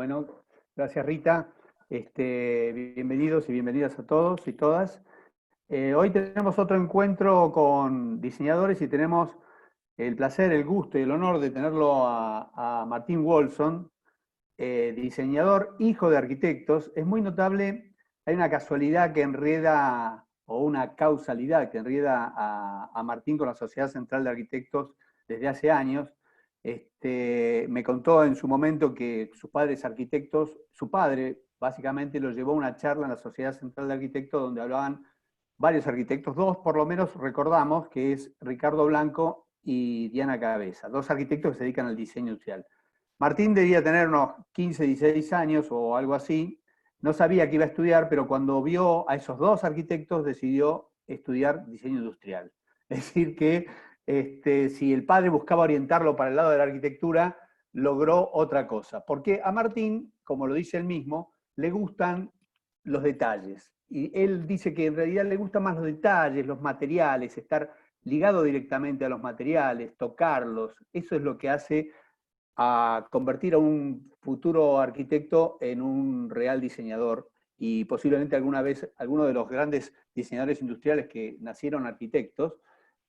Bueno, gracias Rita. Bienvenidos y bienvenidas a todos y todas. Hoy tenemos otro encuentro con diseñadores y tenemos el placer, el gusto y el honor de tenerlo a Martín Wolfson, diseñador, hijo de arquitectos. Es muy notable, hay una casualidad que enreda, o una causalidad que enreda a Martín con la Sociedad Central de Arquitectos desde hace años. Me contó en su momento que sus padres arquitectos, su padre básicamente lo llevó a una charla en la Sociedad Central de Arquitectos donde hablaban varios arquitectos, dos por lo menos recordamos, que es Ricardo Blanco y Diana Cabeza, dos arquitectos que se dedican al diseño industrial. Martín debía tener unos 15, 16 años o algo así, no sabía que iba a estudiar, pero cuando vio a esos dos arquitectos decidió estudiar diseño industrial. Es decir, que si el padre buscaba orientarlo para el lado de la arquitectura, logró otra cosa. Porque a Martín, como lo dice él mismo, le gustan los detalles. Y él dice que en realidad le gustan más los detalles, los materiales, estar ligado directamente a los materiales, tocarlos. Eso es lo que hace a convertir a un futuro arquitecto en un real diseñador y posiblemente alguna vez alguno de los grandes diseñadores industriales que nacieron arquitectos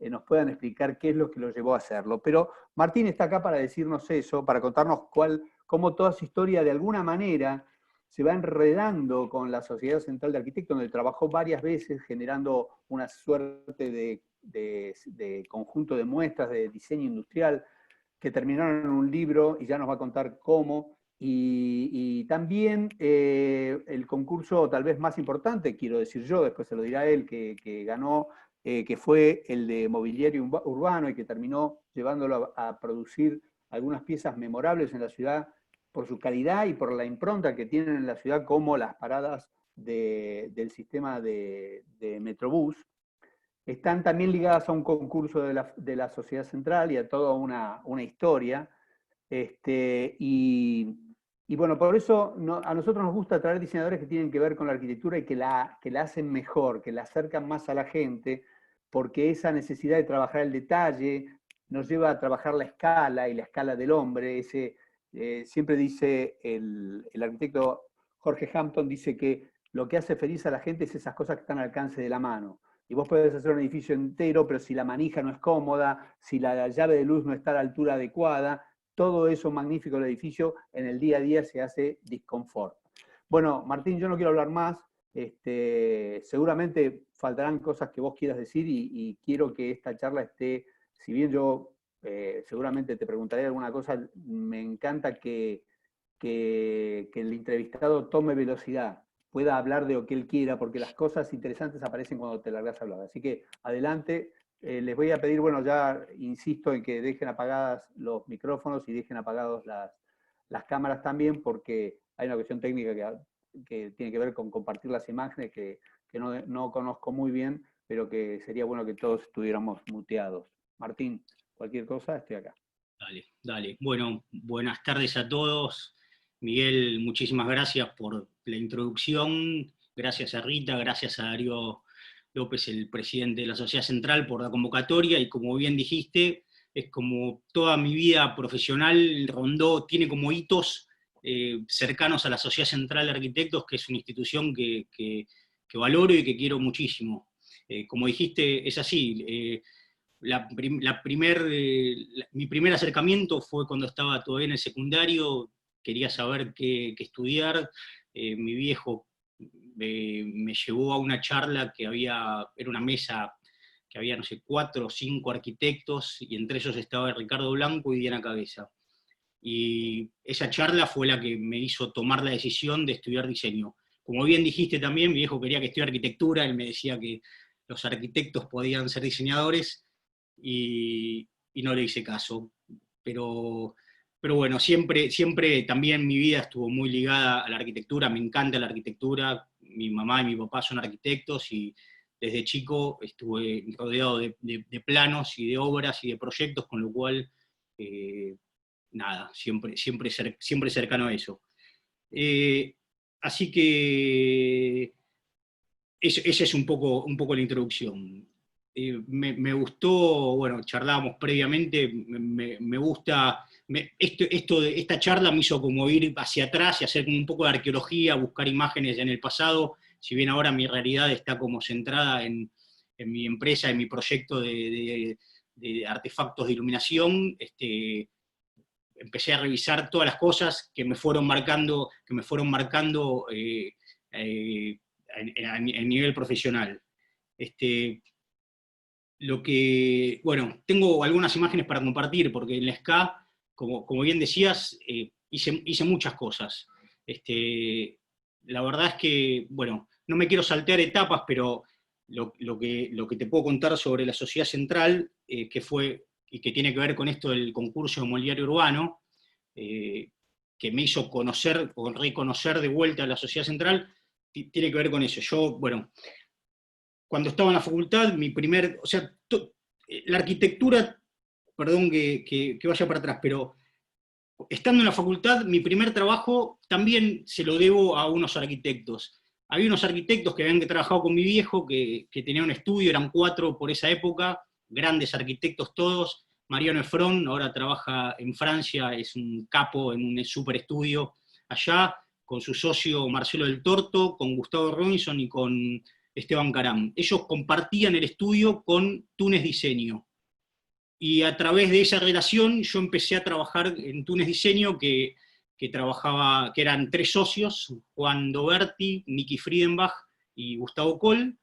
nos puedan explicar qué es lo que lo llevó a hacerlo. Pero Martín está acá para decirnos eso, para contarnos cómo toda su historia de alguna manera se va enredando con la Sociedad Central de Arquitectos, donde trabajó varias veces generando una suerte de conjunto de muestras de diseño industrial que terminaron en un libro y ya nos va a contar cómo. Y también el concurso tal vez más importante, quiero decir yo, después se lo dirá él, que ganó, que fue el de mobiliario urbano y que terminó llevándolo a producir algunas piezas memorables en la ciudad por su calidad y por la impronta que tienen en la ciudad, como las paradas del sistema de Metrobús. Están también ligadas a un concurso de la Sociedad Central y a toda una historia. Y bueno, por eso a nosotros nos gusta traer diseñadores que tienen que ver con la arquitectura y que la hacen mejor, que la acercan más a la gente, porque esa necesidad de trabajar el detalle nos lleva a trabajar la escala y la escala del hombre. Siempre dice el arquitecto Jorge Hampton, dice que lo que hace feliz a la gente es esas cosas que están al alcance de la mano. Y vos podés hacer un edificio entero, pero si la manija no es cómoda, si la llave de luz no está a la altura adecuada, todo eso magnífico del edificio en el día a día se hace disconfort. Bueno, Martín, yo no quiero hablar más. Seguramente faltarán cosas que vos quieras decir y quiero que esta charla esté, si bien yo seguramente te preguntaré alguna cosa, me encanta que el entrevistado tome velocidad, pueda hablar de lo que él quiera, porque las cosas interesantes aparecen cuando te largas a hablar. Así que adelante, les voy a pedir, bueno, ya insisto en que dejen apagadas los micrófonos y dejen apagadas las cámaras también, porque hay una cuestión técnica que tiene que ver con compartir las imágenes que no conozco muy bien, pero que sería bueno que todos estuviéramos muteados. Martín, cualquier cosa, estoy acá. Dale, dale. Bueno, buenas tardes a todos. Miguel, muchísimas gracias por la introducción. Gracias a Rita, gracias a Darío López, el presidente de la Sociedad Central, por la convocatoria. Y como bien dijiste, es como toda mi vida profesional tiene como hitos cercanos a la Sociedad Central de Arquitectos, que es una institución que valoro y que quiero muchísimo. Como dijiste, es así. Mi primer acercamiento fue cuando estaba todavía en el secundario, quería saber qué estudiar. Mi viejo me llevó a una charla era una mesa que había, no sé, 4 o 5 arquitectos, y entre ellos estaba Ricardo Blanco y Diana Cabeza. Y esa charla fue la que me hizo tomar la decisión de estudiar diseño. Como bien dijiste también, mi viejo quería que estudiara arquitectura, él me decía que los arquitectos podían ser diseñadores, y no le hice caso. Pero bueno, siempre también mi vida estuvo muy ligada a la arquitectura, me encanta la arquitectura, mi mamá y mi papá son arquitectos, y desde chico estuve rodeado de planos y de obras y de proyectos, con lo cual, nada, siempre cercano a eso. Así que esa es un poco la introducción. Me gustó, bueno, charlábamos previamente, me esta charla me hizo como ir hacia atrás y hacer como un poco de arqueología, buscar imágenes en el pasado, si bien ahora mi realidad está como centrada en mi empresa, en mi proyecto de artefactos de iluminación. Empecé a revisar todas las cosas que me fueron marcando a nivel profesional. Bueno, tengo algunas imágenes para compartir, porque en la SCA, como bien decías, hice muchas cosas. La verdad es que, bueno, no me quiero saltear etapas, pero lo que te puedo contar sobre la Sociedad Central, que fue, y que tiene que ver con esto del concurso de mobiliario urbano, que me hizo conocer o reconocer de vuelta a la Sociedad Central, tiene que ver con eso. Yo, bueno, cuando estaba en la facultad, la arquitectura, perdón que vaya para atrás, pero estando en la facultad, mi primer trabajo también se lo debo a unos arquitectos. Había unos arquitectos que habían trabajado con mi viejo, que tenían un estudio, eran 4 por esa época, grandes arquitectos todos. Mariano Efrón ahora trabaja en Francia, es un capo en un super estudio allá, con su socio Marcelo del Torto, con Gustavo Robinson y con Esteban Caram. Ellos compartían el estudio con Túnez Diseño. Y a través de esa relación yo empecé a trabajar en Túnez Diseño, que eran 3 socios, Juan Doberti, Miki Friedenbach y Gustavo Kohl,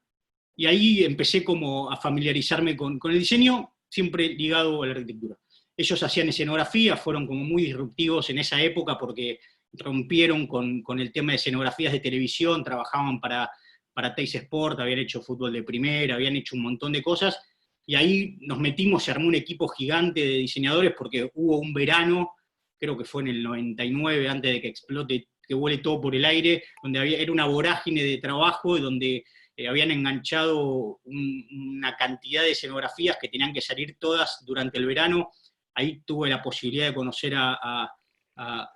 y ahí empecé como a familiarizarme con el diseño, siempre ligado a la arquitectura. Ellos hacían escenografía, fueron como muy disruptivos en esa época porque rompieron con el tema de escenografías de televisión, trabajaban para Teis Sport, habían hecho fútbol de primera, habían hecho un montón de cosas, y ahí nos metimos, se armó un equipo gigante de diseñadores porque hubo un verano, creo que fue en el 99, antes de que explote, que vuele todo por el aire, donde era una vorágine de trabajo, donde habían enganchado una cantidad de escenografías que tenían que salir todas durante el verano. Ahí tuve la posibilidad de conocer a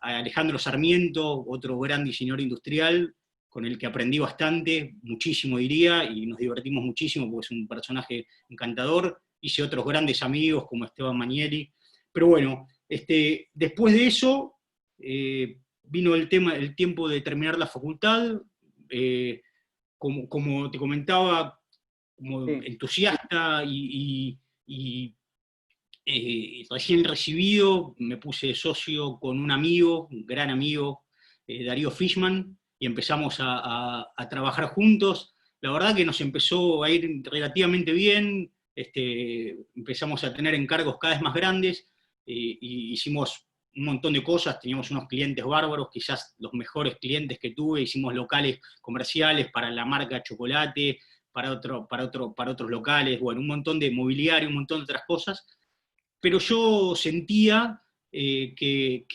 Alejandro Sarmiento, otro gran diseñador industrial, con el que aprendí bastante, muchísimo diría, y nos divertimos muchísimo porque es un personaje encantador. Hice otros grandes amigos como Esteban Manieri. Pero bueno, después de eso vino el tiempo de terminar la facultad. Como te comentaba, como entusiasta y recién recibido, me puse socio con un amigo, un gran amigo, Darío Fishman, y empezamos a trabajar juntos. La verdad que nos empezó a ir relativamente bien, empezamos a tener encargos cada vez más grandes, y hicimos un montón de cosas, teníamos unos clientes bárbaros, quizás los mejores clientes que tuve, hicimos locales comerciales para la marca Chocolate, para otros locales, bueno, un montón de mobiliario, un montón de otras cosas, pero yo sentía que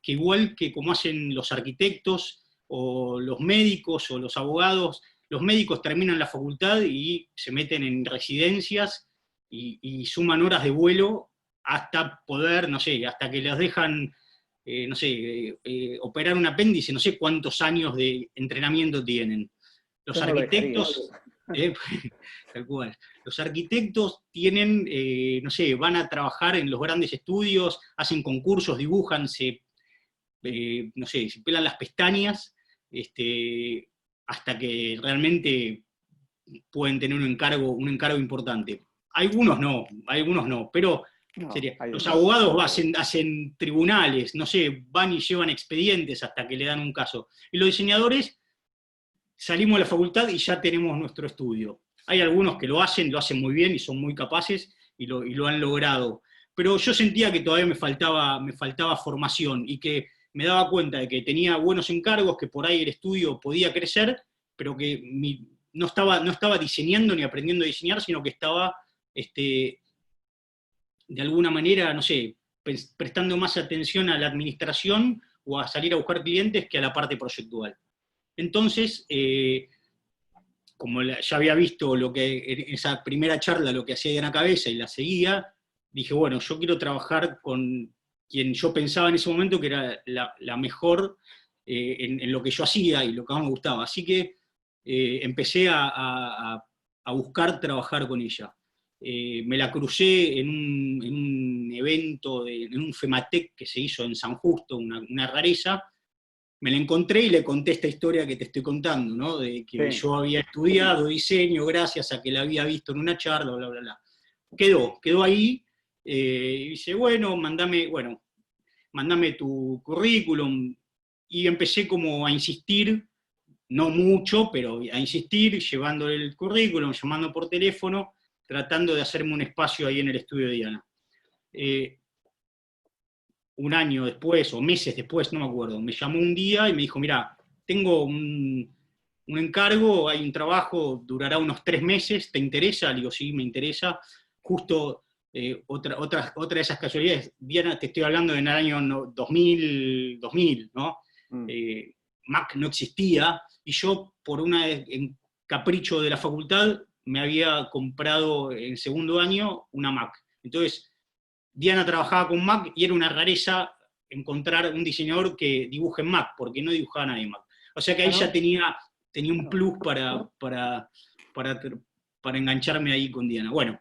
igual que como hacen los arquitectos, o los médicos, o los abogados, los médicos terminan la facultad y se meten en residencias y suman horas de vuelo hasta poder, no sé, hasta que les dejan, no sé, operar un apéndice, no sé cuántos años de entrenamiento tienen. Los arquitectos, tal cual. Los arquitectos tienen, no sé, van a trabajar en los grandes estudios, hacen concursos, dibujan, no sé, se pelan las pestañas, hasta que realmente pueden tener un encargo importante. Algunos no, pero los abogados hacen tribunales, no sé, van y llevan expedientes hasta que le dan un caso. Y los diseñadores salimos de la facultad y ya tenemos nuestro estudio. Hay algunos que lo hacen muy bien y son muy capaces y lo han logrado. Pero yo sentía que todavía me faltaba formación y que me daba cuenta de que tenía buenos encargos, que por ahí el estudio podía crecer, pero que no estaba diseñando ni aprendiendo a diseñar, sino que estaba, de alguna manera, no sé, prestando más atención a la administración o a salir a buscar clientes que a la parte proyectual. Entonces, como ya había visto en esa primera charla lo que hacía Diana Cabeza y la seguía, dije, bueno, yo quiero trabajar con quien yo pensaba en ese momento que era la mejor en lo que yo hacía y lo que más me gustaba. Así que empecé a buscar trabajar con ella. me la crucé en un evento, en un FEMATEC que se hizo en San Justo, una rareza. Me la encontré y le conté esta historia que te estoy contando, ¿no? De que Sí. yo había estudiado diseño gracias a que la había visto en una charla, bla, bla, bla. Quedó ahí, y dice, mándame tu currículum, y empecé como a insistir, no mucho, pero a insistir, llevándole el currículum, llamando por teléfono, tratando de hacerme un espacio ahí en el estudio de Diana. Un año después, o meses después, no me acuerdo, me llamó un día y me dijo, mira, tengo un encargo, hay un trabajo, durará unos 3 meses, ¿te interesa? Le digo, sí, me interesa. Justo, otra de esas casualidades, Diana, te estoy hablando en el año 2000, ¿no? Mm. Mac no existía, y yo, por en capricho de la facultad, me había comprado en segundo año una Mac. Entonces, Diana trabajaba con Mac y era una rareza encontrar un diseñador que dibuje en Mac, porque no dibujaba nadie en Mac. O sea que ahí ya tenía un plus para engancharme ahí con Diana. Bueno,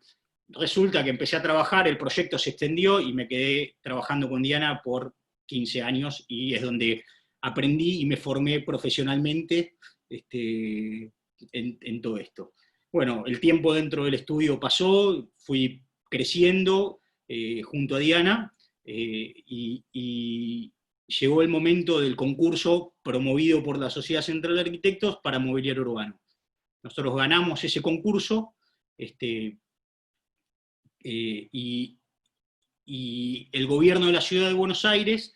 resulta que empecé a trabajar, el proyecto se extendió y me quedé trabajando con Diana por 15 años, y es donde aprendí y me formé profesionalmente en todo esto. Bueno, el tiempo dentro del estudio pasó, fui creciendo junto a Diana, y llegó el momento del concurso promovido por la Sociedad Central de Arquitectos para mobiliario urbano. Nosotros ganamos ese concurso, y el gobierno de la ciudad de Buenos Aires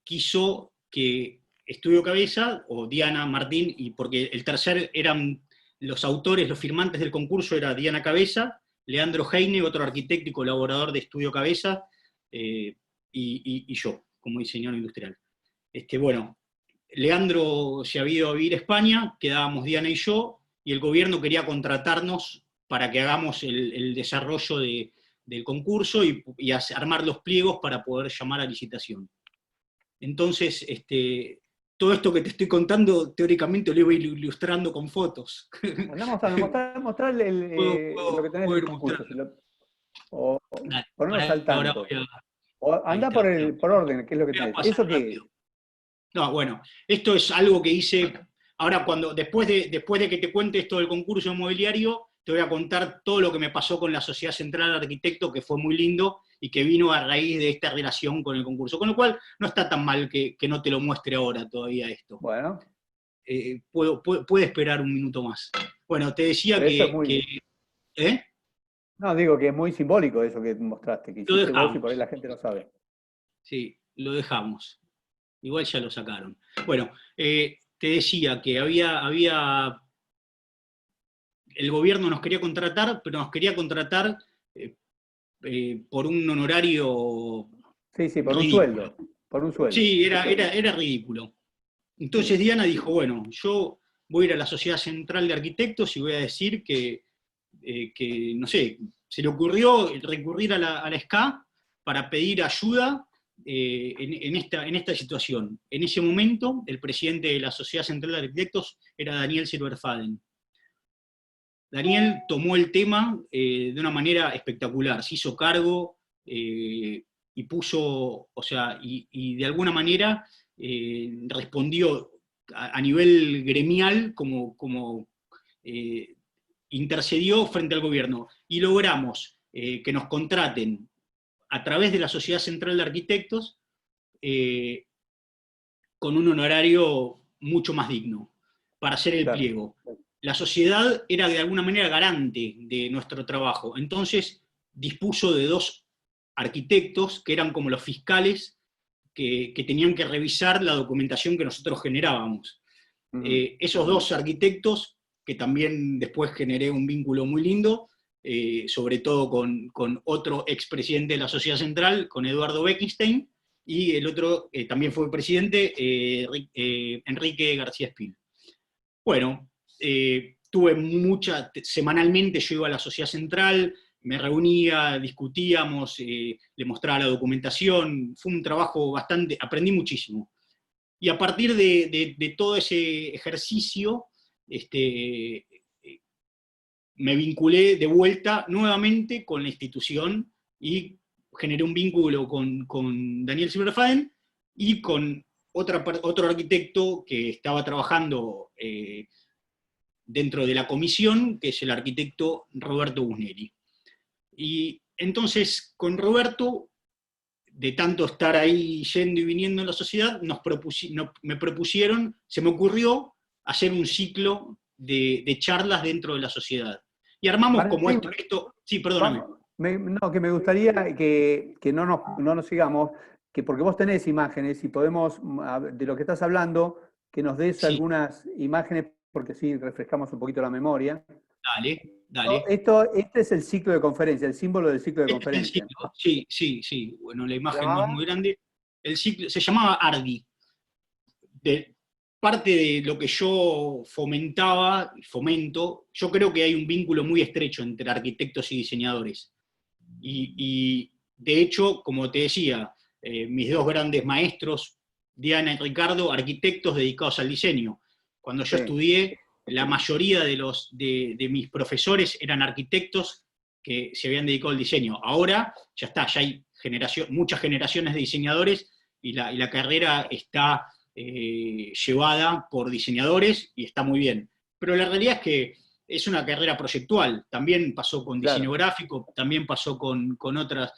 quiso que Estudio Cabeza, o Diana Martín, y porque el tercer eran los autores, los firmantes del concurso, era Diana Cabeza, Leandro Heine, otro arquitecto y colaborador de Estudio Cabeza, y yo, como diseñador industrial. Bueno, Leandro se había ido a vivir a España, quedábamos Diana y yo, y el gobierno quería contratarnos para que hagamos el desarrollo del concurso y armar los pliegos para poder llamar a licitación. Entonces, todo esto que te estoy contando, teóricamente lo iba ilustrando con fotos. Andamos a mostrar lo que tenés del concurso. O ponernos al tanto. O anda por orden, ¿qué es lo que tenés? ¿Eso qué? No, bueno, esto es algo que hice. Ahora, después de que te cuente esto del concurso inmobiliario, te voy a contar todo lo que me pasó con la Sociedad Central de Arquitectos, que fue muy lindo y que vino a raíz de esta relación con el concurso. Con lo cual, no está tan mal que no te lo muestre ahora todavía esto. Bueno. Puede esperar un minuto más. Bueno, te decía ¿Eh? No, digo que es muy simbólico eso que mostraste, que hiciste vos y por ahí la gente no sabe. Sí, lo dejamos. Igual ya lo sacaron. Bueno, te decía que había el gobierno nos quería contratar, pero nos quería contratar por un honorario. Sí, por ridículo. Por un sueldo. Sí, era ridículo. Entonces Diana dijo, bueno, yo voy a ir a la Sociedad Central de Arquitectos y voy a decir que no sé, se le ocurrió recurrir a la SCA para pedir ayuda en esta situación. En ese momento, el presidente de la Sociedad Central de Arquitectos era Daniel Silverfaden. Daniel tomó el tema de una manera espectacular, se hizo cargo y puso, o sea, y de alguna manera respondió a nivel gremial como intercedió frente al gobierno, y logramos que nos contraten a través de la Sociedad Central de Arquitectos con un honorario mucho más digno para hacer el pliego. La sociedad era de alguna manera garante de nuestro trabajo, entonces dispuso de 2 arquitectos que eran como los fiscales que tenían que revisar la documentación que nosotros generábamos. Esos 2 arquitectos, que también después generé un vínculo muy lindo, sobre todo con otro expresidente de la Sociedad Central, con Eduardo Bekenstein, y el otro también fue presidente, Enrique García Espino. Bueno, semanalmente yo iba a la Sociedad Central, me reunía, discutíamos, le mostraba la documentación, fue un trabajo aprendí muchísimo. Y a partir de todo ese ejercicio, me vinculé de vuelta nuevamente con la institución y generé un vínculo con Daniel Silverfaden y con otro arquitecto que estaba trabajando dentro de la comisión, que es el arquitecto Roberto Busnelli. Y entonces, con Roberto, de tanto estar ahí yendo y viniendo en la sociedad, me propusieron, se me ocurrió hacer un ciclo de charlas dentro de la sociedad. Y armamos como Martín, esto, sí, perdóname. no, que me gustaría que no nos sigamos, que porque vos tenés imágenes y podemos, de lo que estás hablando, que nos des Sí, algunas imágenes, porque sí, refrescamos un poquito la memoria. dale, dale. Este es el ciclo de conferencia, el símbolo del ciclo de Este es el conferencia, ciclo, ¿no? sí, sí, sí. Bueno, la ¿Se imagen no es llamaba? muy grande. El ciclo se llamaba Ardi. Parte de lo que yo fomentaba y fomento, yo creo que hay un vínculo muy estrecho entre arquitectos y diseñadores. Y de hecho, como te decía, mis dos grandes maestros, Diana y Ricardo, arquitectos dedicados al diseño. Cuando yo Sí. estudié, la mayoría de mis profesores eran arquitectos que se habían dedicado al diseño. Ahora ya está, ya hay muchas generaciones de diseñadores y la carrera está llevada por diseñadores y está muy bien. Pero la realidad es que es una carrera proyectual, también pasó con diseño Claro. gráfico, también pasó con otras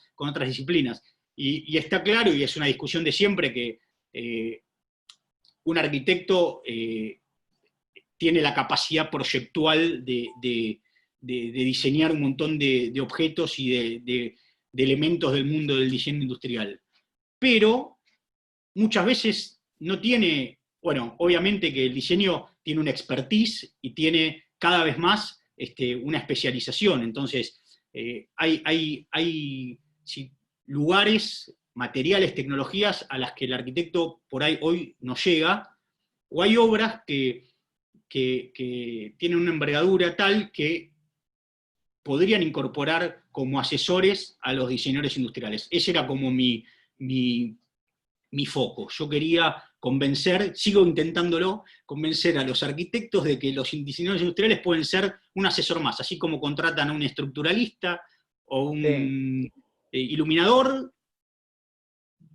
disciplinas. Y está claro, y es una discusión de siempre, que un arquitecto tiene la capacidad proyectual de diseñar un montón de objetos y de elementos del mundo del diseño industrial. Pero muchas veces no tiene, bueno, obviamente que el diseño tiene una expertise y tiene cada vez más una especialización. Entonces, hay lugares, materiales, tecnologías a las que el arquitecto por ahí hoy no llega, o hay obras que tienen una envergadura tal que podrían incorporar como asesores a los diseñadores industriales. Ese era como mi foco. Yo quería convencer, sigo intentándolo, convencer a los arquitectos de que los diseñadores industriales pueden ser un asesor más, así como contratan a un estructuralista o un iluminador.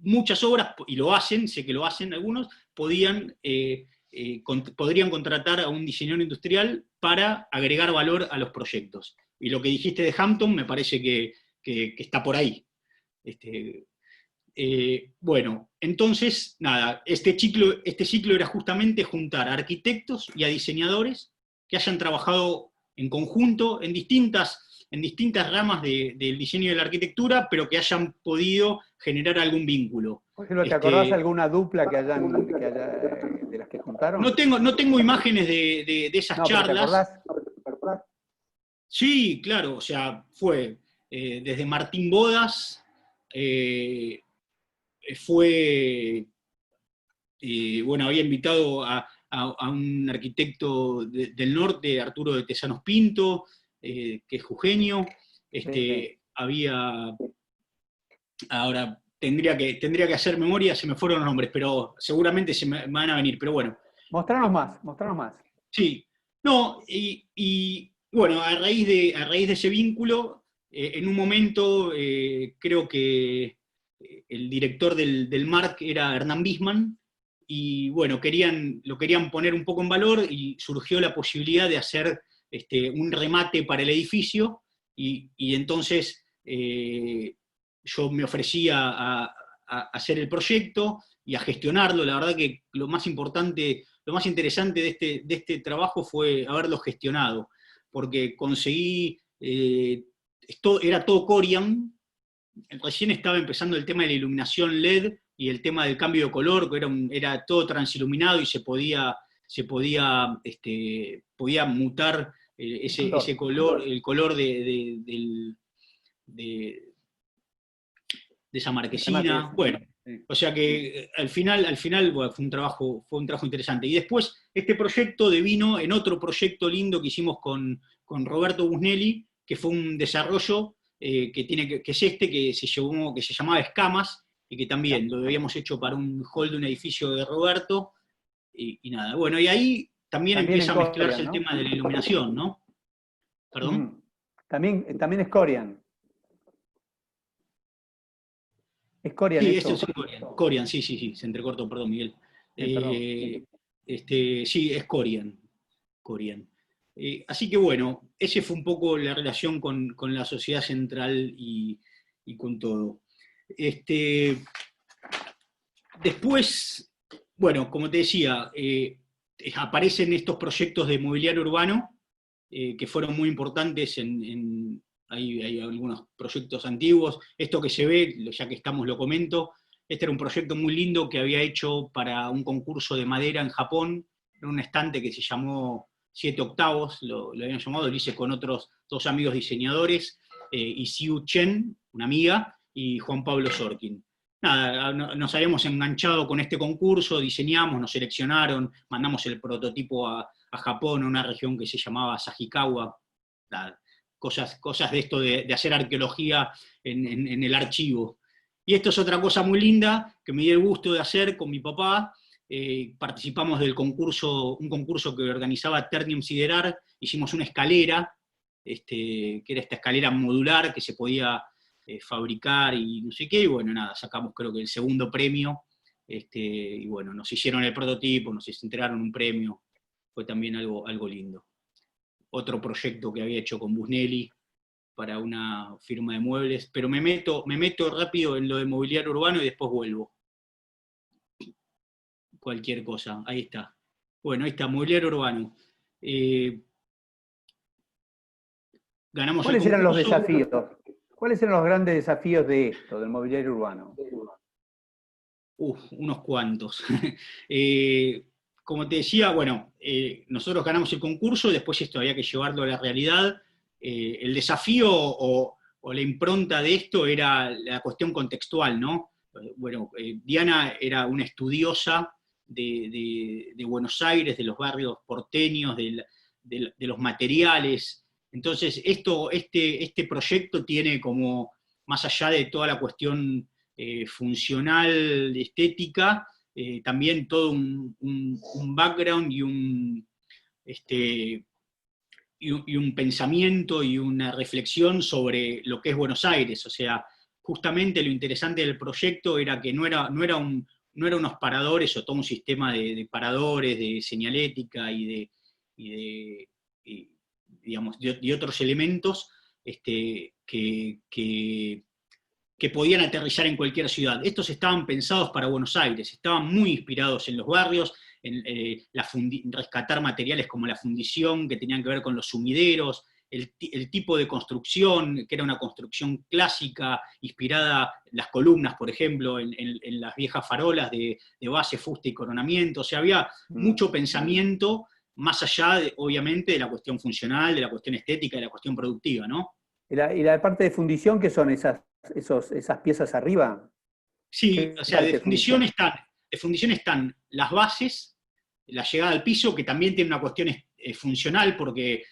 Muchas obras, y lo hacen, sé que lo hacen algunos, podrían contratar a un diseñador industrial para agregar valor a los proyectos. Y lo que dijiste de Hampton me parece que está por ahí. Bueno, entonces, nada, este ciclo era justamente juntar a arquitectos y a diseñadores que hayan trabajado en conjunto en distintas ramas del diseño y de la arquitectura, pero que hayan podido generar algún vínculo. Por ejemplo, ¿te acordás de alguna dupla de las que juntaron? No tengo imágenes de esas No, pero ¿te charlas. acordás? Sí, claro, o sea, fue desde Martín Bodas, fue, bueno, había invitado a un arquitecto del norte, Arturo de Tesanos Pinto, que es jujeño. Había, ahora tendría que hacer memoria, se me fueron los nombres, pero seguramente se me van a venir, pero bueno. Mostranos más. Sí, no, y bueno, a raíz de ese vínculo, en un momento creo que el director del MARC era Hernán Bisman, y bueno, lo querían poner un poco en valor, y surgió la posibilidad de hacer un remate para el edificio, y entonces yo me ofrecí a hacer el proyecto y a gestionarlo. La verdad que lo más interesante de este trabajo fue haberlo gestionado, porque conseguí, era todo Corian, recién estaba empezando el tema de la iluminación LED y el tema del cambio de color, que era todo transiluminado y podía mutar ese color, el color de esa marquesina. Bueno, o sea que al final bueno, fue un trabajo interesante. Y después este proyecto devino en otro proyecto lindo que hicimos con Roberto Busnelli, que fue un desarrollo que se llamaba Escamas, y que también lo habíamos hecho para un hall de un edificio de Roberto, y nada. Bueno, y ahí también empieza a mezclarse el tema de la iluminación, ¿no? ¿Perdón? También es Corian. ¿Es Corian Sí, eso? esto es Corian. Corian, sí, se entrecortó, perdón, Miguel. Perdón. Sí, es Corian. Corian. Así que bueno, ese fue un poco la relación con la sociedad central y con todo. Después, bueno, como te decía, aparecen estos proyectos de mobiliario urbano que fueron muy importantes hay algunos proyectos antiguos. Esto que se ve, ya que estamos lo comento, este era un proyecto muy lindo que había hecho para un concurso de madera en Japón, en un estante que se llamó 7 octavos, lo habían llamado, lo hice con otros 2 amigos diseñadores, Isiu Chen, una amiga, y Juan Pablo Sorkin. Nada, nos habíamos enganchado con este concurso, diseñamos, nos seleccionaron, mandamos el prototipo a Japón, a una región que se llamaba Sagikawa, cosas de esto de hacer arqueología en el archivo. Y esto es otra cosa muy linda que me dio el gusto de hacer con mi papá. Participamos del concurso, un concurso que organizaba Ternium Siderar, hicimos una escalera, que era esta escalera modular que se podía fabricar y no sé qué, y bueno, nada, sacamos creo que el segundo premio, y bueno, nos hicieron el prototipo, nos entregaron un premio, fue también algo lindo. Otro proyecto que había hecho con Busnelli para una firma de muebles, pero me meto rápido en lo de mobiliario urbano y después vuelvo. Cualquier cosa, ahí está. Bueno, ahí está, mobiliario urbano. Ganamos el ¿Cuáles eran los concurso. desafíos? ¿Cuáles eran los grandes desafíos de esto, del mobiliario urbano? Unos cuantos. Como te decía, bueno, nosotros ganamos el concurso, después esto había que llevarlo a la realidad. El desafío o la impronta de esto era la cuestión contextual, ¿no? Bueno, Diana era una estudiosa de Buenos Aires, de los barrios porteños, de los materiales. Entonces, este proyecto tiene como, más allá de toda la cuestión funcional, estética, también todo un background y un pensamiento y una reflexión sobre lo que es Buenos Aires. O sea, justamente lo interesante del proyecto era que no era unos paradores o todo un sistema de paradores, de señalética digamos, de otros elementos que podían aterrizar en cualquier ciudad. Estos estaban pensados para Buenos Aires, estaban muy inspirados en los barrios, en rescatar materiales como la fundición, que tenían que ver con los sumideros, el tipo de construcción, que era una construcción clásica, inspirada, las columnas, por ejemplo, en las viejas farolas de base, fuste y coronamiento. O sea, había mucho pensamiento, más allá, obviamente, de la cuestión funcional, de la cuestión estética, de la cuestión productiva, ¿no? ¿Y la parte de fundición qué son esas piezas arriba? Sí, o sea, de fundición están las bases, la llegada al piso, que también tiene una cuestión funcional, porque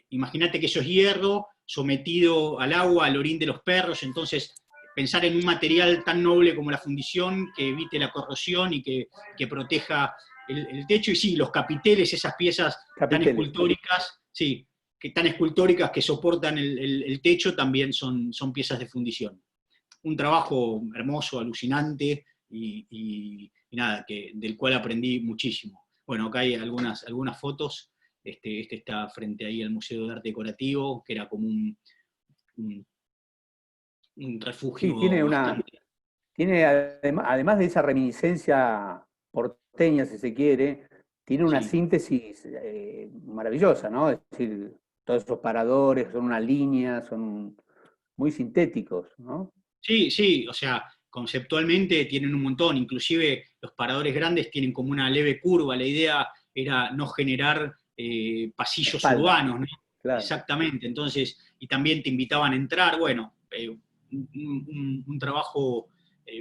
imagínate que eso es hierro sometido al agua, al orín de los perros, entonces pensar en un material tan noble como la fundición, que evite la corrosión y que proteja el techo, y sí, los capiteles, esas piezas tan escultóricas, sí, tan escultóricas que soportan el techo, también son piezas de fundición. Un trabajo hermoso, alucinante, y nada, del cual aprendí muchísimo. Bueno, acá hay algunas fotos. Este está frente ahí al Museo de Arte Decorativo, que era como un refugio bastante. Tiene además de esa reminiscencia porteña, si se quiere, tiene una síntesis maravillosa, ¿no? Es decir, todos esos paradores son una línea, son muy sintéticos, ¿no? Sí, o sea, conceptualmente tienen un montón, inclusive los paradores grandes tienen como una leve curva, la idea era no generar pasillos urbanos, ¿no? Claro. Exactamente, entonces, y también te invitaban a entrar, bueno, un trabajo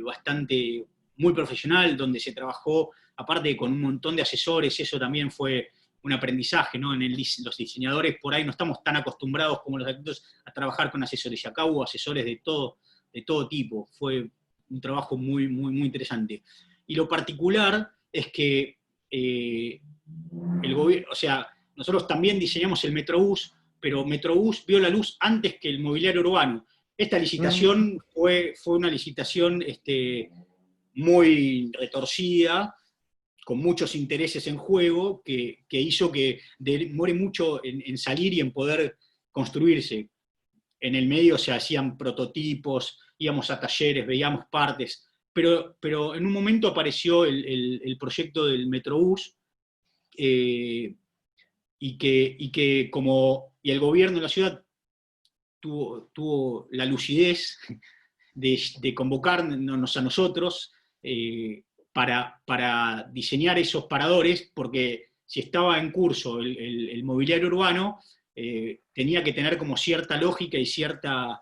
bastante, muy profesional, donde se trabajó, aparte con un montón de asesores, eso también fue un aprendizaje, ¿no? Los diseñadores por ahí no estamos tan acostumbrados como los arquitectos a trabajar con asesores, y acá hubo asesores de todo tipo, fue un trabajo muy, muy, muy interesante. Y lo particular es que el gobierno, o sea, nosotros también diseñamos el Metrobús, pero Metrobús vio la luz antes que el mobiliario urbano. Esta licitación fue una licitación muy retorcida, con muchos intereses en juego, que hizo que demore mucho en salir y en poder construirse. En el medio se hacían prototipos, íbamos a talleres, veíamos partes, pero en un momento apareció el proyecto del Metrobús, y el gobierno de la ciudad tuvo la lucidez de convocarnos a nosotros para diseñar esos paradores, porque si estaba en curso el mobiliario urbano, tenía que tener como cierta lógica y cierta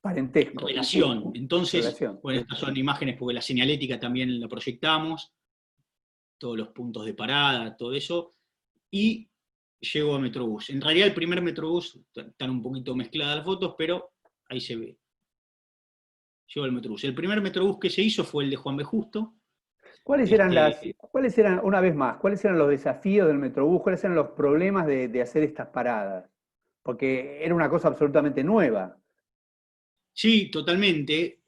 parentesco. Relación. Entonces, Relación. bueno, estas son imágenes porque la señalética también la proyectamos, todos los puntos de parada, todo eso, y llego a Metrobús. En realidad el primer Metrobús, están un poquito mezcladas las fotos, pero ahí se ve. Llego al Metrobús. El primer Metrobús que se hizo fue el de Juan B. Justo. ¿Cuáles eran, una vez más, cuáles eran los desafíos del Metrobús? ¿Cuáles eran los problemas de hacer estas paradas? Porque era una cosa absolutamente nueva. Sí, totalmente.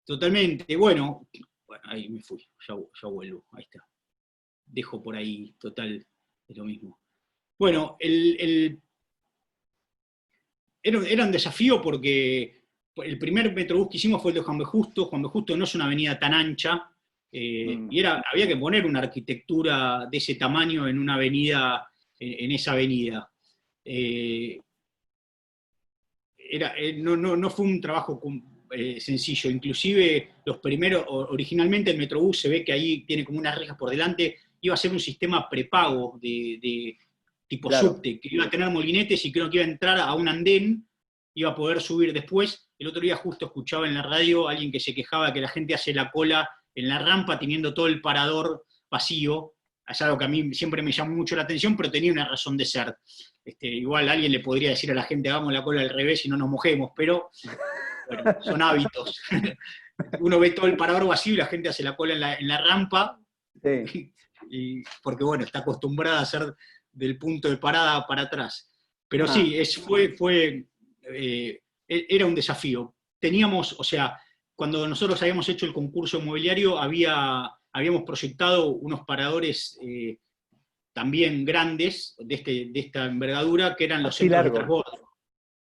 Totalmente. Bueno, ahí me fui, ya vuelvo, ahí está. Dejo por ahí, total, es lo mismo. Bueno, era un desafío porque el primer Metrobús que hicimos fue el de Juan B. Justo. Juan B. Justo no es una avenida tan ancha, y había que poner una arquitectura de ese tamaño en una avenida, en esa avenida. No fue un trabajo sencillo, inclusive originalmente el Metrobús se ve que ahí tiene como unas rejas por delante, iba a ser un sistema prepago de tipo subte, que iba a tener molinetes y creo que iba a entrar a un andén, iba a poder subir después. El otro día justo escuchaba en la radio a alguien que se quejaba que la gente hace la cola en la rampa teniendo todo el parador vacío. Es algo que a mí siempre me llamó mucho la atención, pero tenía una razón de ser. Igual alguien le podría decir a la gente, hagamos la cola al revés y no nos mojemos, pero bueno, son hábitos. Uno ve todo el parador vacío y la gente hace la cola en la rampa, Sí. Porque bueno, está acostumbrada a hacer del punto de parada para atrás. Pero sí, era un desafío. Teníamos, o sea, cuando nosotros habíamos hecho el concurso inmobiliario, habíamos proyectado unos paradores también grandes, de esta envergadura, que eran los centros de transbordo.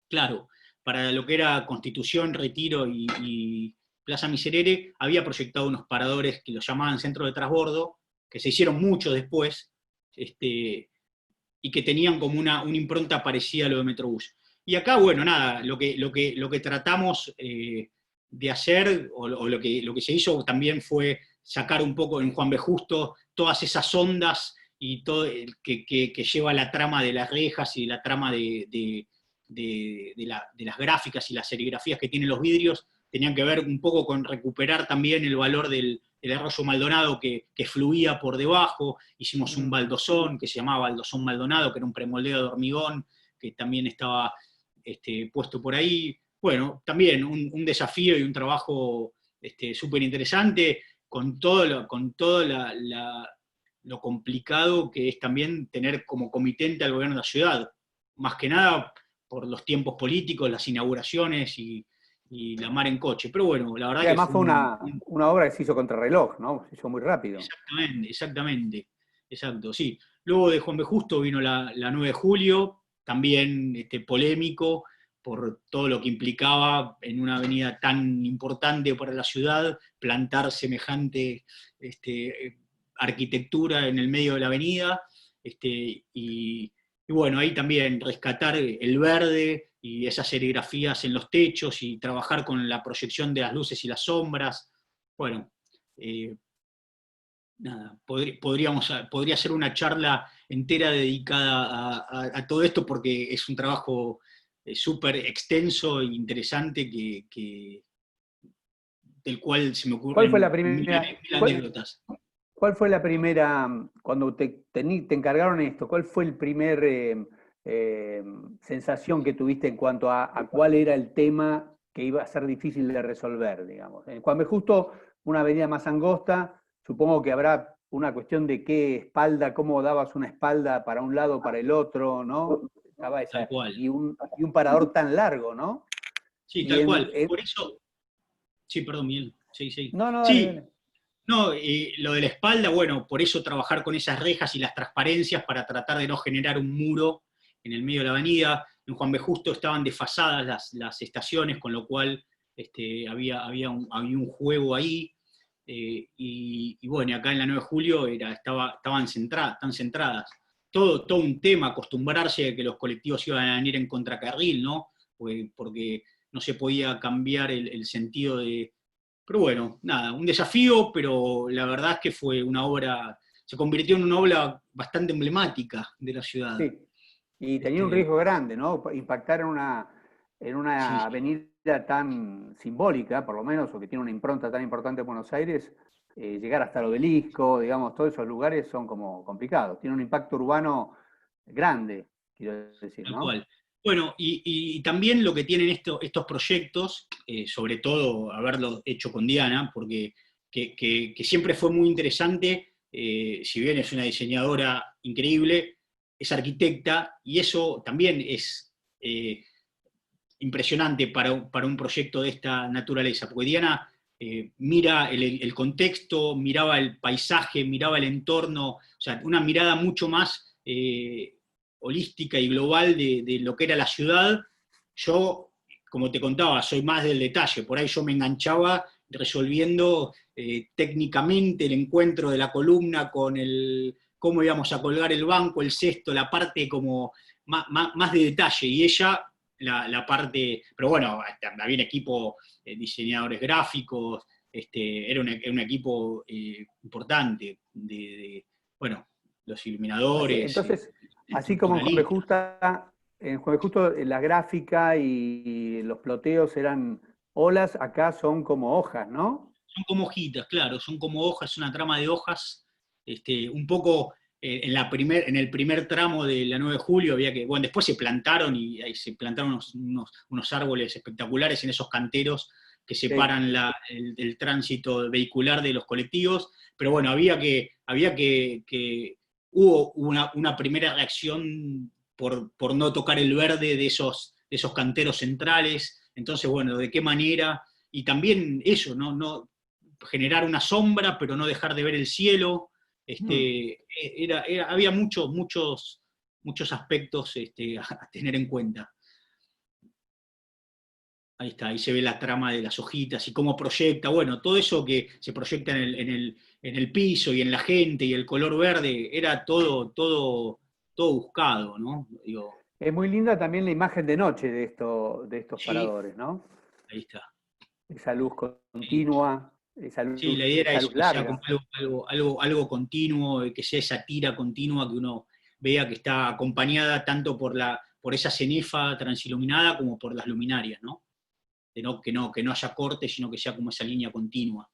Claro, para lo que era Constitución, Retiro y Plaza Miserere, había proyectado unos paradores que los llamaban centros de transbordo, que se hicieron mucho después, y que tenían como una impronta parecida a lo de Metrobús. Y acá, bueno, nada, lo que tratamos de hacer, o lo que se hizo también fue sacar un poco en Juan B. Justo todas esas ondas y todo que lleva la trama de las rejas y la trama de las gráficas y las serigrafías que tienen los vidrios, tenían que ver un poco con recuperar también el valor del arroyo Maldonado que fluía por debajo. Hicimos un baldosón que se llamaba Baldosón Maldonado, que era un premoldeo de hormigón, que también estaba puesto por ahí. Bueno, también un desafío y un trabajo súper interesante, con todo lo complicado que es también tener como comitente al gobierno de la ciudad, más que nada por los tiempos políticos, las inauguraciones y la mar en coche. Pero bueno, la verdad Y que además fue una obra que se hizo contrarreloj, ¿no? Se hizo muy rápido. Exactamente, exacto, sí. Luego de Juan B. Justo vino la 9 de julio, también polémico por todo lo que implicaba en una avenida tan importante para la ciudad, plantar semejante arquitectura en el medio de la avenida, y bueno, ahí también rescatar el verde y esas serigrafías en los techos y trabajar con la proyección de las luces y las sombras. Bueno, nada, podría ser una charla entera dedicada a todo esto porque es un trabajo súper extenso e interesante del cual se me ¿Cuál fue la ocurren mil primera? anécdotas. ¿Cuál fue la primera, cuando te encargaron esto, cuál fue el primer sensación que tuviste en cuanto a cuál era el tema que iba a ser difícil de resolver, digamos? En Juan B. Justo, una avenida más angosta, supongo que habrá una cuestión de qué espalda, cómo dabas una espalda para un lado, para el otro, ¿no? Estaba Tal esa, cual. y un parador tan largo, ¿no? Sí, Y tal cual. Por eso, sí, perdón, Miguel. Sí, sí. no, no, dale, Sí, dale. no, lo de la espalda, bueno, por eso trabajar con esas rejas y las transparencias para tratar de no generar un muro en el medio de la avenida. En Juan B. Justo estaban desfasadas las estaciones, con lo cual había un juego ahí. Y bueno, acá en la 9 de julio estaban están centradas. Todo un tema, acostumbrarse a que los colectivos iban a venir en contracarril, ¿no? Porque no se podía cambiar el sentido de... Pero bueno, nada, un desafío, pero la verdad es que fue una obra, se convirtió en una obra bastante emblemática de la ciudad. Sí, y tenía un Este, riesgo grande, ¿no? Impactar en sí, una avenida tan simbólica, por lo menos, o que tiene una impronta tan importante en Buenos Aires, llegar hasta el Obelisco, digamos, todos esos lugares son como complicados. Tiene un impacto urbano grande, quiero decir, tal ¿no? cual. Bueno, y también lo que tienen estos proyectos, sobre todo haberlo hecho con Diana, porque que siempre fue muy interesante, si bien es una diseñadora increíble, es arquitecta, y eso también es impresionante para un proyecto de esta naturaleza, porque Diana mira el contexto, miraba el paisaje, miraba el entorno, o sea, una mirada mucho más holística y global de lo que era la ciudad. Yo, como te contaba, soy más del detalle, por ahí yo me enganchaba resolviendo técnicamente el encuentro de la columna con cómo íbamos a colgar el banco, el cesto, la parte como más de detalle, y ella la parte, pero bueno, había un equipo, diseñadores gráficos, era un equipo importante bueno, los iluminadores, Entonces, así como estructuralistas. En Juan B. Justo la gráfica y los ploteos eran olas, acá son como hojas, ¿no? Son como hojitas, claro, son como hojas, una trama de hojas, un poco en el primer tramo de la 9 de julio había que, bueno, después se plantaron y ahí se plantaron unos árboles espectaculares en esos canteros que Sí. separan el tránsito vehicular de los colectivos, pero bueno, hubo una primera reacción por no tocar el verde de esos canteros centrales, entonces bueno, de qué manera, y también eso, generar una sombra, pero no dejar de ver el cielo. Mm. Había muchos aspectos a tener en cuenta. Ahí está, ahí se ve la trama de las hojitas y cómo proyecta, bueno, todo eso que se proyecta en el piso y en la gente y el color verde, era todo buscado, ¿no? Digo, Es muy linda también la imagen de noche de estos sí, paradores, ¿no? ahí está. Esa luz Ahí. continua, Sí, la idea era esa eso, luz que sea como larga. algo continuo, que sea esa tira continua, que uno vea que está acompañada tanto por esa cenefa transiluminada como por las luminarias, ¿no? Que no haya corte, sino que sea como esa línea continua.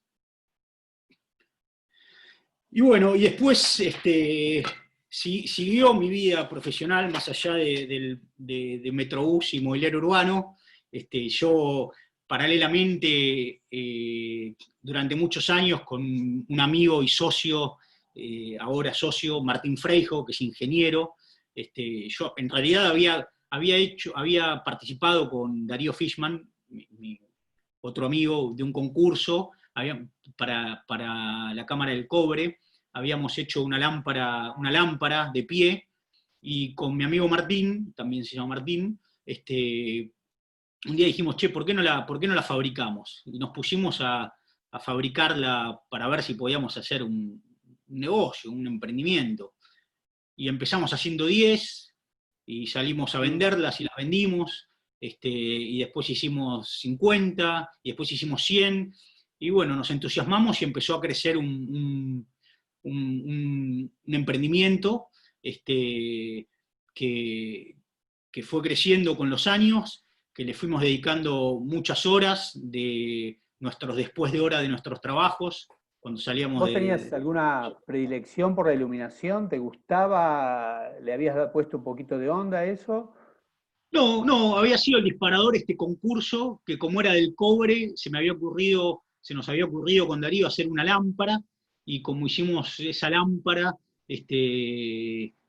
Y bueno, y después siguió mi vida profesional más allá de Metrobús y mobiliario urbano. Yo paralelamente, durante muchos años, con un amigo y socio, ahora socio, Martín Freijo, que es ingeniero, yo en realidad había participado con Darío Fishman, mi otro amigo, de un concurso para la Cámara del Cobre. Habíamos hecho una lámpara de pie, y con mi amigo Martín, también se llama Martín, un día dijimos, che, ¿por qué no la fabricamos? Y nos pusimos a fabricarla para ver si podíamos hacer un negocio, un emprendimiento. Y empezamos haciendo 10 y salimos a Mm. venderlas y las vendimos, y después hicimos 50 y después hicimos 100, y bueno, nos entusiasmamos y empezó a crecer un emprendimiento, que, que fue creciendo con los años, que le fuimos dedicando muchas horas de nuestros después de hora de nuestros trabajos, cuando salíamos ¿Vos tenías alguna predilección por la iluminación? ¿Te gustaba? ¿Le habías puesto un poquito de onda a eso? No, no, había sido el disparador este concurso, que como era del cobre, se nos había ocurrido con Darío hacer una lámpara, y como hicimos esa lámpara,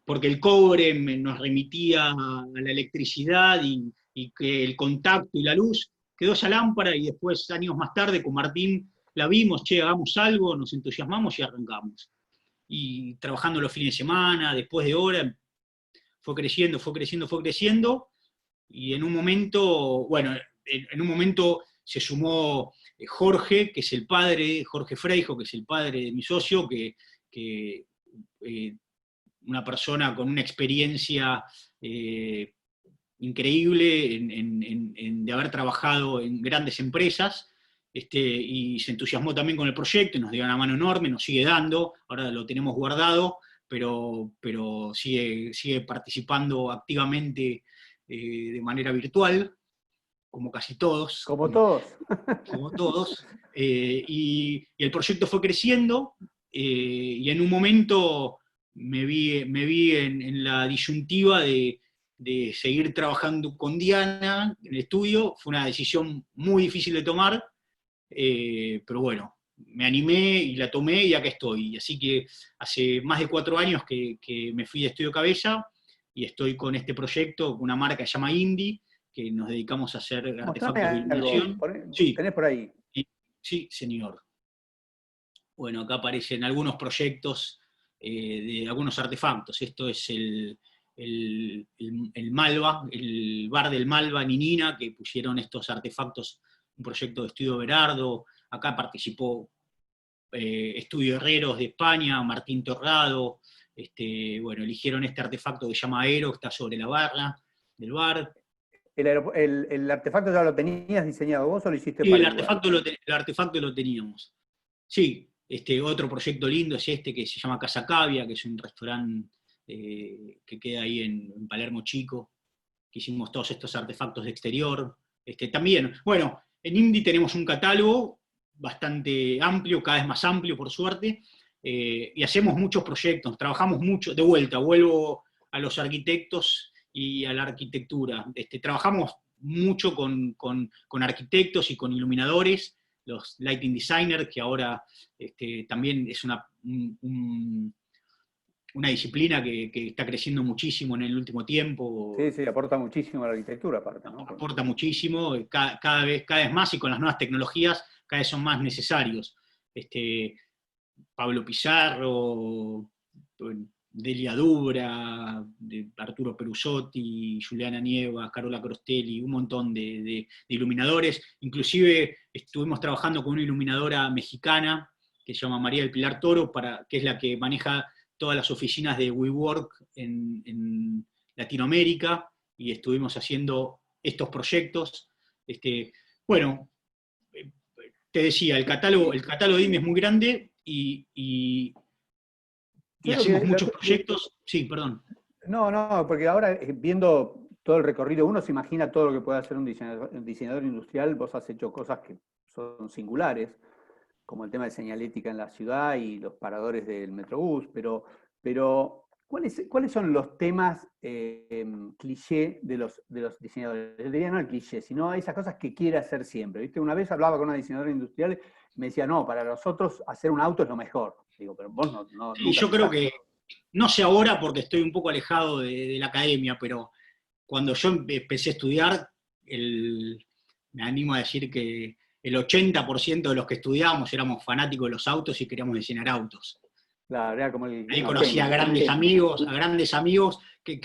porque el cobre nos remitía a la electricidad y que el contacto y la luz, quedó esa lámpara y después, años más tarde, con Martín la vimos, che, hagamos algo, nos entusiasmamos y arrancamos. Y trabajando los fines de semana, después de hora, fue creciendo, fue creciendo, fue creciendo, y en un momento, bueno, en un momento se sumó Jorge, que es el padre, Jorge Freijo, que es el padre de mi socio, que una persona con una experiencia increíble de haber trabajado en grandes empresas, y se entusiasmó también con el proyecto y nos dio una mano enorme, nos sigue dando, ahora lo tenemos guardado, pero sigue participando activamente de manera virtual, como casi todos. Como todos. Como todos. Y el proyecto fue creciendo, y en un momento me vi en la disyuntiva de seguir trabajando con Diana en el estudio. Fue una decisión muy difícil de tomar, pero bueno, me animé y la tomé y acá estoy. Así que hace más de 4 años que me fui de Estudio Cabeza y estoy con este proyecto, una marca que se llama Indie, que nos dedicamos a hacer artefactos de iluminación. Sí, ¿Tenés por ahí? sí, señor. Bueno, acá aparecen algunos proyectos de algunos artefactos. Esto es el Malva, el bar del Malva Ninina, que pusieron estos artefactos, un proyecto de Estudio Berardo. Acá participó Estudio Herreros de España, Martín Torrado. Bueno, eligieron este artefacto que se llama Aero, que está sobre la barra del bar. ¿El artefacto ya lo tenías diseñado vos o lo hiciste Sí, para el el lugar? artefacto lo teníamos. Sí, otro proyecto lindo es que se llama Casa Cavia, que es un restaurante que queda ahí en Palermo Chico, que hicimos todos estos artefactos de exterior. También, bueno, en Indie tenemos un catálogo bastante amplio, cada vez más amplio por suerte, y hacemos muchos proyectos, trabajamos mucho, de vuelta, vuelvo a los arquitectos y a la arquitectura. Trabajamos mucho con arquitectos y con iluminadores, los lighting designers, que ahora también es una disciplina que está creciendo muchísimo en el último tiempo. Sí, sí, aporta muchísimo a la arquitectura aparte, ¿no? Aporta muchísimo, cada vez más, y con las nuevas tecnologías cada vez son más necesarios. Pablo Pizarro, Delia Dubra, Arturo Perusotti, Juliana Nieva, Carola Crostelli, un montón de iluminadores. Inclusive estuvimos trabajando con una iluminadora mexicana que se llama María del Pilar Toro, que es la que maneja todas las oficinas de WeWork en Latinoamérica, y estuvimos haciendo estos proyectos. Bueno, te decía, el catálogo de IME es muy grande y hacemos muchos proyectos. Sí, perdón. No, porque ahora viendo todo el recorrido, uno se imagina todo lo que puede hacer un diseñador industrial. Vos has hecho cosas que son singulares, como el tema de señalética en la ciudad y los paradores del Metrobús, pero ¿cuáles son los temas cliché de los diseñadores? Yo diría no el cliché, sino esas cosas que quiere hacer siempre. ¿Viste? Una vez hablaba con una diseñadora industrial y me decía, no, para nosotros hacer un auto es lo mejor. Digo, pero vos no Sí, yo creo que, no sé ahora porque estoy un poco alejado de la academia, pero cuando yo empecé a estudiar, me animo a decir que el 80% de los que estudiábamos éramos fanáticos de los autos y queríamos diseñar autos. Claro, era como Ahí conocí a grandes amigos, que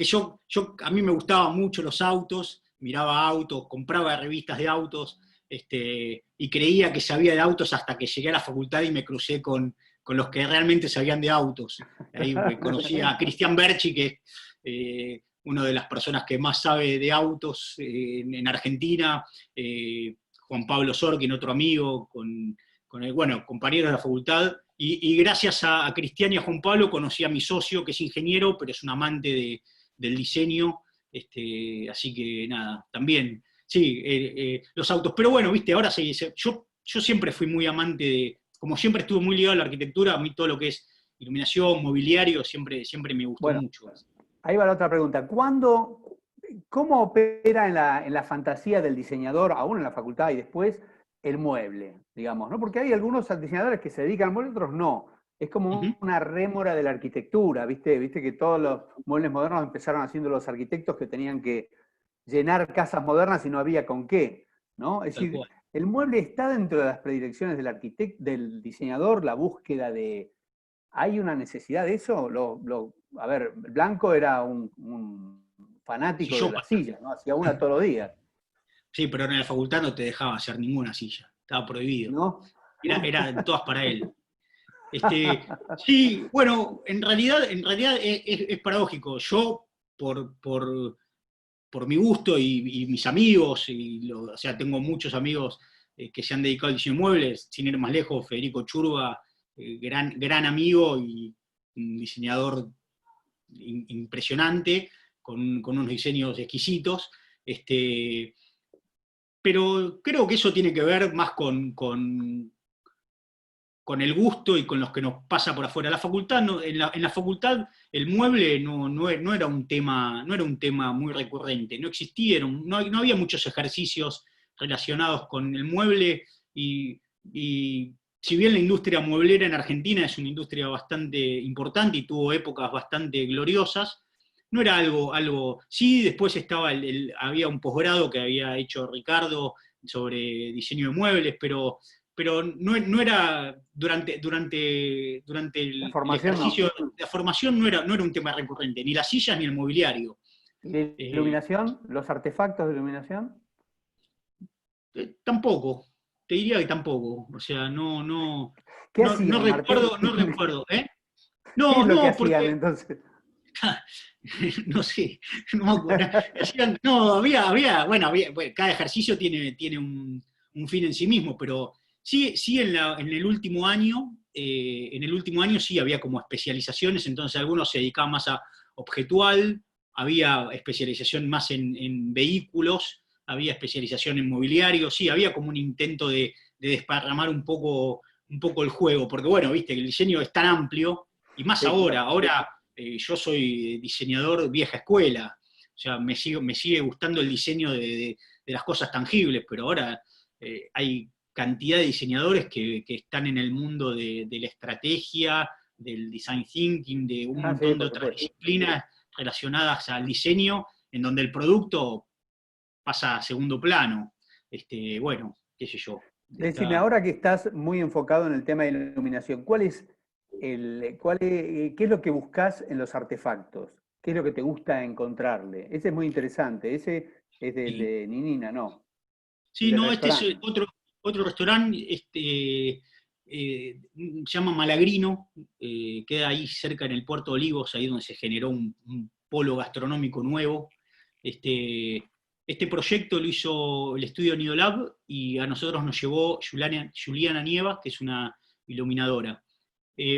a mí me gustaban mucho los autos, miraba autos, compraba revistas de autos, y creía que sabía de autos hasta que llegué a la facultad y me crucé con los que realmente sabían de autos. Ahí conocí a Cristian Berchi, que es una de las personas que más sabe de autos en Argentina, Juan Pablo Sorkin, otro amigo, compañeros de la facultad, y gracias a Cristian y a Juan Pablo conocí a mi socio, que es ingeniero, pero es un amante del diseño, así que nada, también, sí, los autos. Pero bueno, viste, ahora yo siempre fui muy amante como siempre estuve muy ligado a la arquitectura, a mí todo lo que es iluminación, mobiliario, siempre me gustó mucho. Ahí va la otra pregunta. ¿Cómo opera en la fantasía del diseñador, aún en la facultad y después, el mueble, digamos, ¿no? Porque hay algunos diseñadores que se dedican al mueble, otros no. Es como Ujú. una rémora de la arquitectura, ¿viste? Viste que todos los muebles modernos empezaron haciendo los arquitectos que tenían que llenar casas modernas y no había con qué, ¿no? Es Tal decir, cual. el mueble está dentro de las predilecciones del arquitecto, del diseñador, la búsqueda de... ¿Hay una necesidad de eso? A ver, Blanco era un Si fanático yo, de las sillas, ¿no? Hacía una todos los días, sí, pero en la facultad no te dejaba hacer ninguna silla, estaba prohibido. ¿no? Eran todas para él. Sí, bueno, en realidad es paradójico. Yo, por mi gusto y mis amigos, o sea, tengo muchos amigos que se han dedicado al diseño de muebles, sin ir más lejos, Federico Churba, gran amigo y un diseñador impresionante, con unos diseños exquisitos. Este, pero creo que eso tiene que ver más con el gusto y con los que nos pasa por afuera. La facultad, en la facultad el mueble no era un tema, no era un tema muy recurrente, no existía, no había muchos ejercicios relacionados con el mueble y si bien la industria mueblera en Argentina es una industria bastante importante y tuvo épocas bastante gloriosas, no era sí, después había un posgrado que había hecho Ricardo sobre diseño de muebles, pero no era, durante La el formación no. ejercicio de la formación no era un tema recurrente, ni las sillas ni el mobiliario. ¿Y la Eh, iluminación? ¿Los artefactos de iluminación? Tampoco, te diría que tampoco, o sea, ¿Qué no hacían, Martín? recuerdo, no recuerdo, ¿eh? ¿Qué No, es lo que no, hacían porque, entonces? no sé, no me acuerdo. No, bueno, bueno, cada ejercicio tiene un fin en sí mismo, pero sí en el último año sí había como especializaciones, entonces algunos se dedicaban más a objetual, había especialización más en vehículos, había especialización en mobiliario, sí, había como un intento de desparramar un poco el juego, porque bueno, viste que el diseño es tan amplio, y más Sí, claro. ahora yo soy diseñador vieja escuela, o sea, me sigue gustando el diseño de las cosas tangibles, pero ahora hay cantidad de diseñadores que están en el mundo de la estrategia, del design thinking, de un Ah, sí, montón de por otras supuesto. disciplinas relacionadas al diseño, en donde el producto pasa a segundo plano. Bueno, qué sé yo. Decime, ahora que estás muy enfocado en el tema de la iluminación, ¿qué es lo que buscas en los artefactos? ¿Qué es lo que te gusta encontrarle? Ese es muy interesante. Ese es del Sí, de Ninina, ¿no? El sí, del no, este es restaurante. otro restaurante, se llama Malagrino, queda ahí cerca en el Puerto de Olivos, ahí donde se generó un polo gastronómico nuevo. Este proyecto lo hizo el estudio Nidolab y a nosotros nos llevó Juliana Nievas, que es una iluminadora.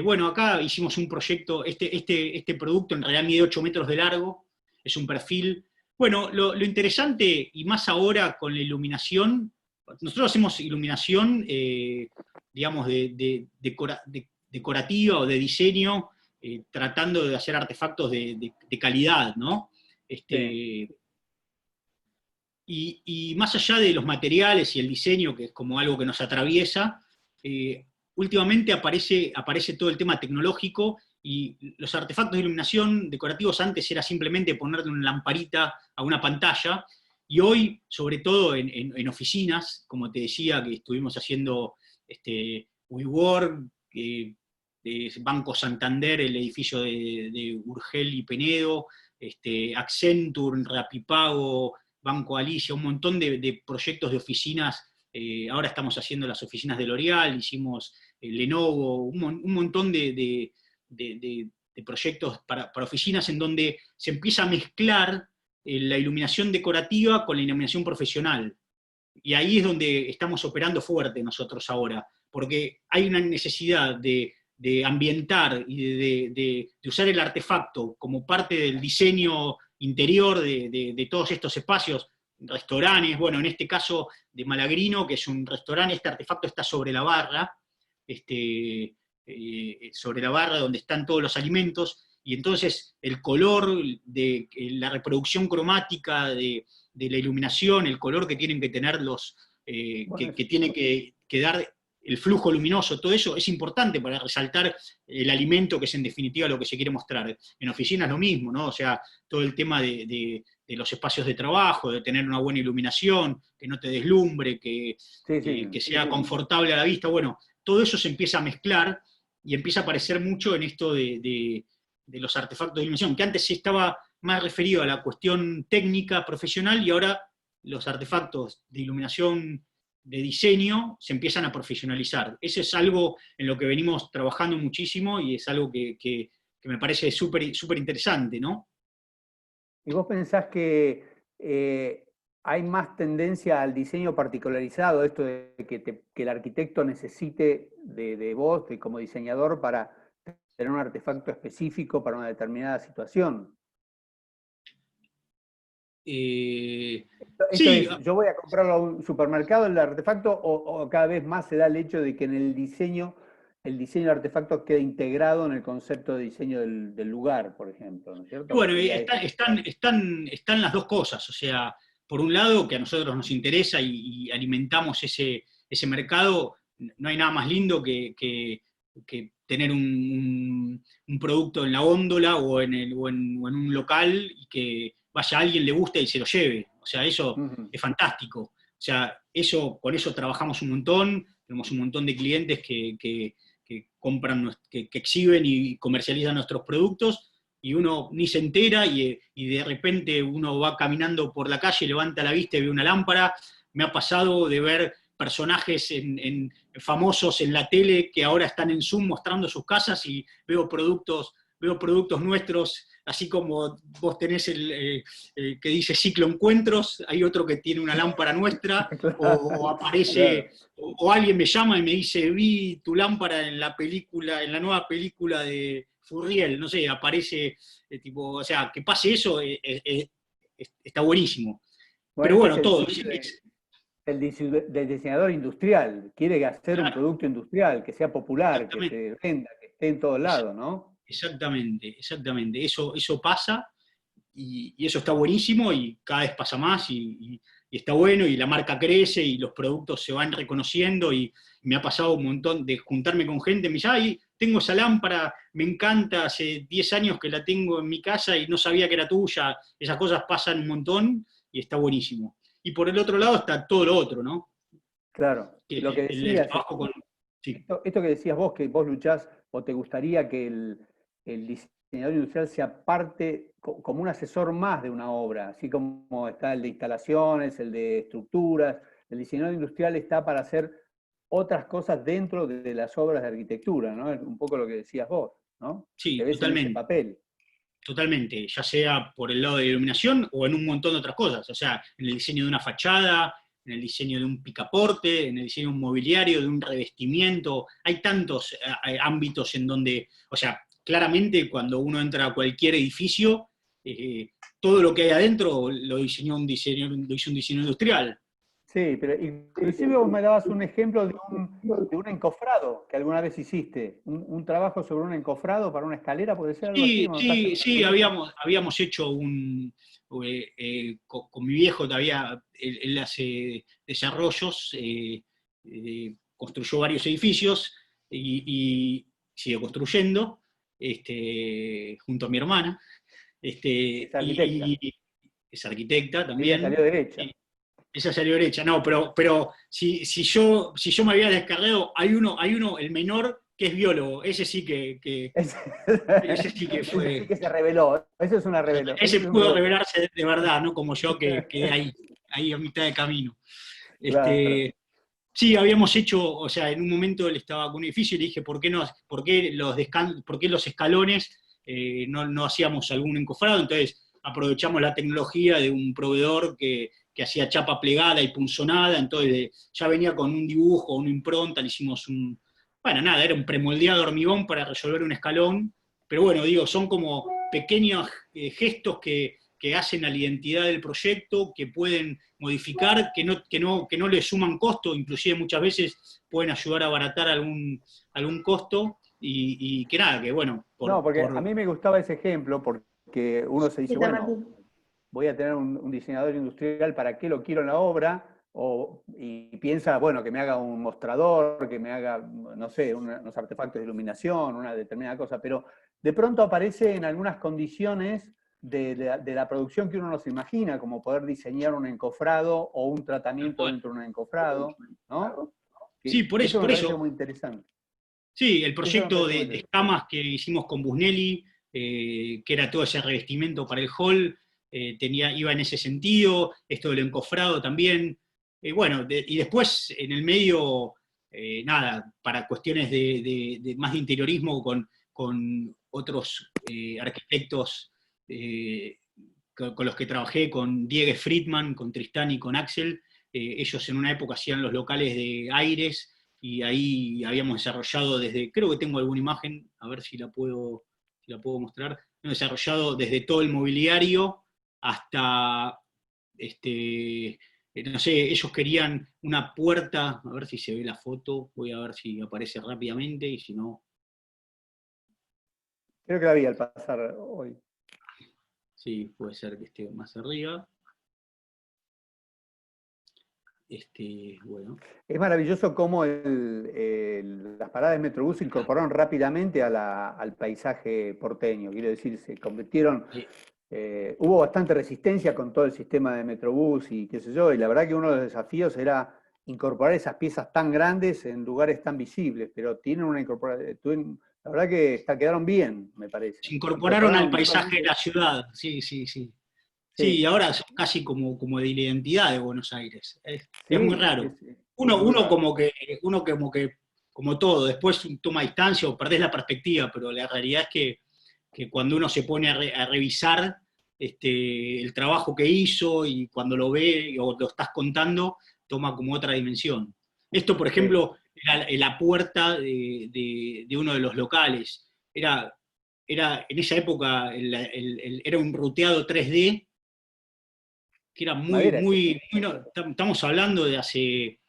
Bueno, acá hicimos un proyecto, este producto en realidad mide 8 metros de largo, es un perfil. Bueno, lo interesante, y más ahora con la iluminación, nosotros hacemos iluminación, digamos, decorativa o de diseño, tratando de hacer artefactos de calidad, ¿no? Sí. Este, y más allá de los materiales y el diseño, que es como algo que nos atraviesa, últimamente aparece todo el tema tecnológico y los artefactos de iluminación decorativos antes era simplemente ponerle una lamparita a una pantalla, y hoy, sobre todo en oficinas, como te decía, que estuvimos haciendo WeWork, Banco Santander, el edificio de Urgel y Penedo, Accenture, Rapipago, Banco Alicia, un montón de proyectos de oficinas. Ahora estamos haciendo las oficinas de L'Oreal, hicimos Lenovo, un montón de proyectos para oficinas en donde se empieza a mezclar la iluminación decorativa con la iluminación profesional. Y ahí es donde estamos operando fuerte nosotros ahora, porque hay una necesidad de ambientar y de usar el artefacto como parte del diseño interior de todos estos espacios, restaurantes, bueno, en este caso de Malagrino, que es un restaurante, este artefacto está sobre la barra donde están todos los alimentos, y entonces el color de la reproducción cromática de la iluminación, el color que tienen que tener Bueno, que tiene que dar el flujo luminoso, todo eso es importante para resaltar el alimento, que es en definitiva lo que se quiere mostrar. En oficinas lo mismo, ¿no? O sea, todo el tema de los espacios de trabajo, de tener una buena iluminación, que no te deslumbre, que sea confortable a la vista, bueno, todo eso se empieza a mezclar y empieza a aparecer mucho en esto de los artefactos de iluminación, que antes estaba más referido a la cuestión técnica, profesional, y ahora los artefactos de iluminación de diseño se empiezan a profesionalizar. Eso es algo en lo que venimos trabajando muchísimo y es algo que me parece súper interesante, ¿no? ¿Y vos pensás que hay más tendencia al diseño particularizado, esto de que el arquitecto necesite de vos, como diseñador, para tener un artefacto específico para una determinada situación? Esto Sí, es, yo voy a comprarlo a un supermercado, el artefacto, o cada vez más se da el hecho de que en el diseño del artefacto quede integrado en el concepto de diseño del lugar, por ejemplo, ¿no es cierto? bueno, están las dos cosas, o sea, por un lado, que a nosotros nos interesa y alimentamos ese mercado, no hay nada más lindo que tener un producto en la góndola o en un local y que vaya alguien, le guste y se lo lleve. O sea, eso es fantástico. O sea, con eso trabajamos un montón, tenemos un montón de clientes que compran, que exhiben y comercializan nuestros productos, y uno ni se entera y de repente uno va caminando por la calle, levanta la vista y ve una lámpara. Me ha pasado de ver personajes famosos en la tele que ahora están en Zoom mostrando sus casas y veo productos nuestros, así como vos tenés el que dice Ciclo Encuentros, hay otro que tiene una lámpara nuestra, o aparece, o alguien me llama y me dice, vi tu lámpara en la nueva película de Furriel, no sé, aparece, tipo, o sea, que pase eso, está buenísimo. Bueno, Pero ese es bueno, el todo. sueño del diseñador industrial. Quiere hacer un Claro, producto industrial, que sea popular, que exactamente. se venda, que esté en todos lados, ¿no? Exactamente. Eso pasa y eso está buenísimo y cada vez pasa más y está bueno y la marca crece y los productos se van reconociendo y me ha pasado un montón de juntarme con gente, me dice, ay, tengo esa lámpara, me encanta, hace 10 años que la tengo en mi casa y no sabía que era tuya. Esas cosas pasan un montón y está buenísimo. Y por el otro lado está todo lo otro, ¿no? Claro, Que lo que el decías, trabajo con... Sí. esto que decías vos, que vos luchás o te gustaría que el diseñador industrial sea parte, como un asesor más de una obra, así como está el de instalaciones, el de estructuras, el diseñador industrial está para hacer otras cosas dentro de las obras de arquitectura, ¿no? Es un poco lo que decías vos, ¿no? Te Sí, ves en ese totalmente. papel. Totalmente, ya sea por el lado de la iluminación o en un montón de otras cosas, o sea, en el diseño de una fachada, en el diseño de un picaporte, en el diseño de un mobiliario, de un revestimiento, hay tantos ámbitos en donde, o sea, claramente cuando uno entra a cualquier edificio, eh, todo lo que hay adentro lo hizo un diseño industrial. Sí, pero inclusive vos me dabas un ejemplo de un encofrado que alguna vez hiciste, un trabajo sobre un encofrado para una escalera, ¿puede ser algo así? Sí, ¿O no estás sí, hablando sí, con eso? habíamos hecho con mi viejo todavía, él hace desarrollos, construyó varios edificios y sigue construyendo, junto a mi hermana, Es arquitecta. y es arquitecta Ella también. salió derecha. Esa salió derecha, no, pero si yo me había descargado, hay uno, el menor, que es biólogo, ese sí que Ese, ese sí que ese sí fue. que se reveló. Eso es una revelación. Ese Ese es un pudo revelación. revelarse de verdad, no como yo que quedé ahí a mitad de camino. Claro. Sí, habíamos hecho, o sea, en un momento él estaba con un edificio y le dije, ¿por qué los escalones no hacíamos algún encofrado? Entonces aprovechamos la tecnología de un proveedor que hacía chapa plegada y punzonada, entonces ya venía con un dibujo, una impronta, le hicimos bueno, nada, era un premoldeado de hormigón para resolver un escalón, pero bueno, digo, son como pequeños gestos que hacen a la identidad del proyecto, que pueden modificar, que no le suman costo, inclusive muchas veces pueden ayudar a abaratar algún costo, y que nada, que bueno, No, porque a mí me gustaba ese ejemplo porque uno se dice, bueno, voy a tener un diseñador industrial, ¿para qué lo quiero en la obra? y piensa, bueno, que me haga un mostrador, que me haga, no sé, unos artefactos de iluminación, una determinada cosa, pero de pronto aparece en algunas condiciones de la producción que uno no se imagina, como poder diseñar un encofrado o un tratamiento dentro de un encofrado, ¿no? Sí, por eso, Eso me por parece eso. muy interesante. Sí, el Eso me proyecto parece muy de interesante. escamas que hicimos con Busnelli, que era todo ese revestimiento para el hall, iba en ese sentido, esto del encofrado también. Bueno, y después en el medio, nada, para cuestiones más de interiorismo con otros arquitectos con los que trabajé, con Diego Friedman, con Tristán y con Axel. Ellos en una época hacían los locales de Aires, y ahí habíamos desarrollado desde, creo que tengo alguna imagen, a ver si la puedo mostrar, hemos desarrollado desde todo el mobiliario hasta, no sé, ellos querían una puerta, a ver si se ve la foto, voy a ver si aparece rápidamente, y si no, Creo que la vi al pasar hoy. sí, puede ser que esté más arriba. Bueno. Es maravilloso cómo las paradas de Metrobús se incorporaron rápidamente al paisaje porteño. Quiero decir, se convirtieron, hubo bastante resistencia con todo el sistema de Metrobús y qué sé yo, y la verdad que uno de los desafíos era incorporar esas piezas tan grandes en lugares tan visibles, pero tienen una incorporación, la verdad que quedaron bien, me parece. Se incorporaron al Incorporaron paisaje de visualmente. la ciudad, sí, sí, sí. Sí, y Sí, ahora son casi como de la identidad de Buenos Aires. Es muy sí, raro. es Uno, muy uno raro. como que, uno como que, como todo, después toma distancia o perdés la perspectiva, pero la realidad es que cuando uno se pone a revisar el trabajo que hizo, y cuando lo ve o lo estás contando, toma como otra dimensión. Esto, por Sí. ejemplo, era la puerta de uno de los locales. En esa época era un ruteado 3D que era muy, Madera es muy, esto. estamos hablando de hace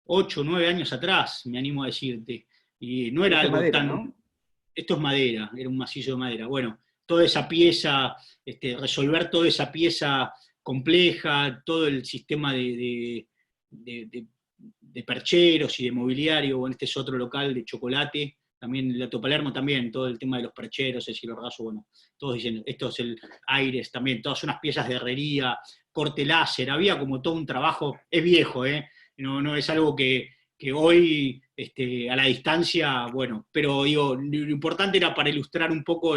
8 o 9 años atrás, me animo a decirte, y no era Esto es algo madera, tan, ¿no? esto es madera, era un macizo de madera. Bueno, toda esa pieza, resolver toda esa pieza compleja, todo el sistema de, de- de percheros y de mobiliario. Bueno, este es otro local de chocolate, también el Alto Palermo también, todo el tema de los percheros, el cielo raso, bueno, todos dicen, esto es el Aires también, todas unas piezas de herrería, corte láser, había como todo un trabajo, es viejo, no es algo que hoy, a la distancia, bueno, pero digo, lo importante era para ilustrar un poco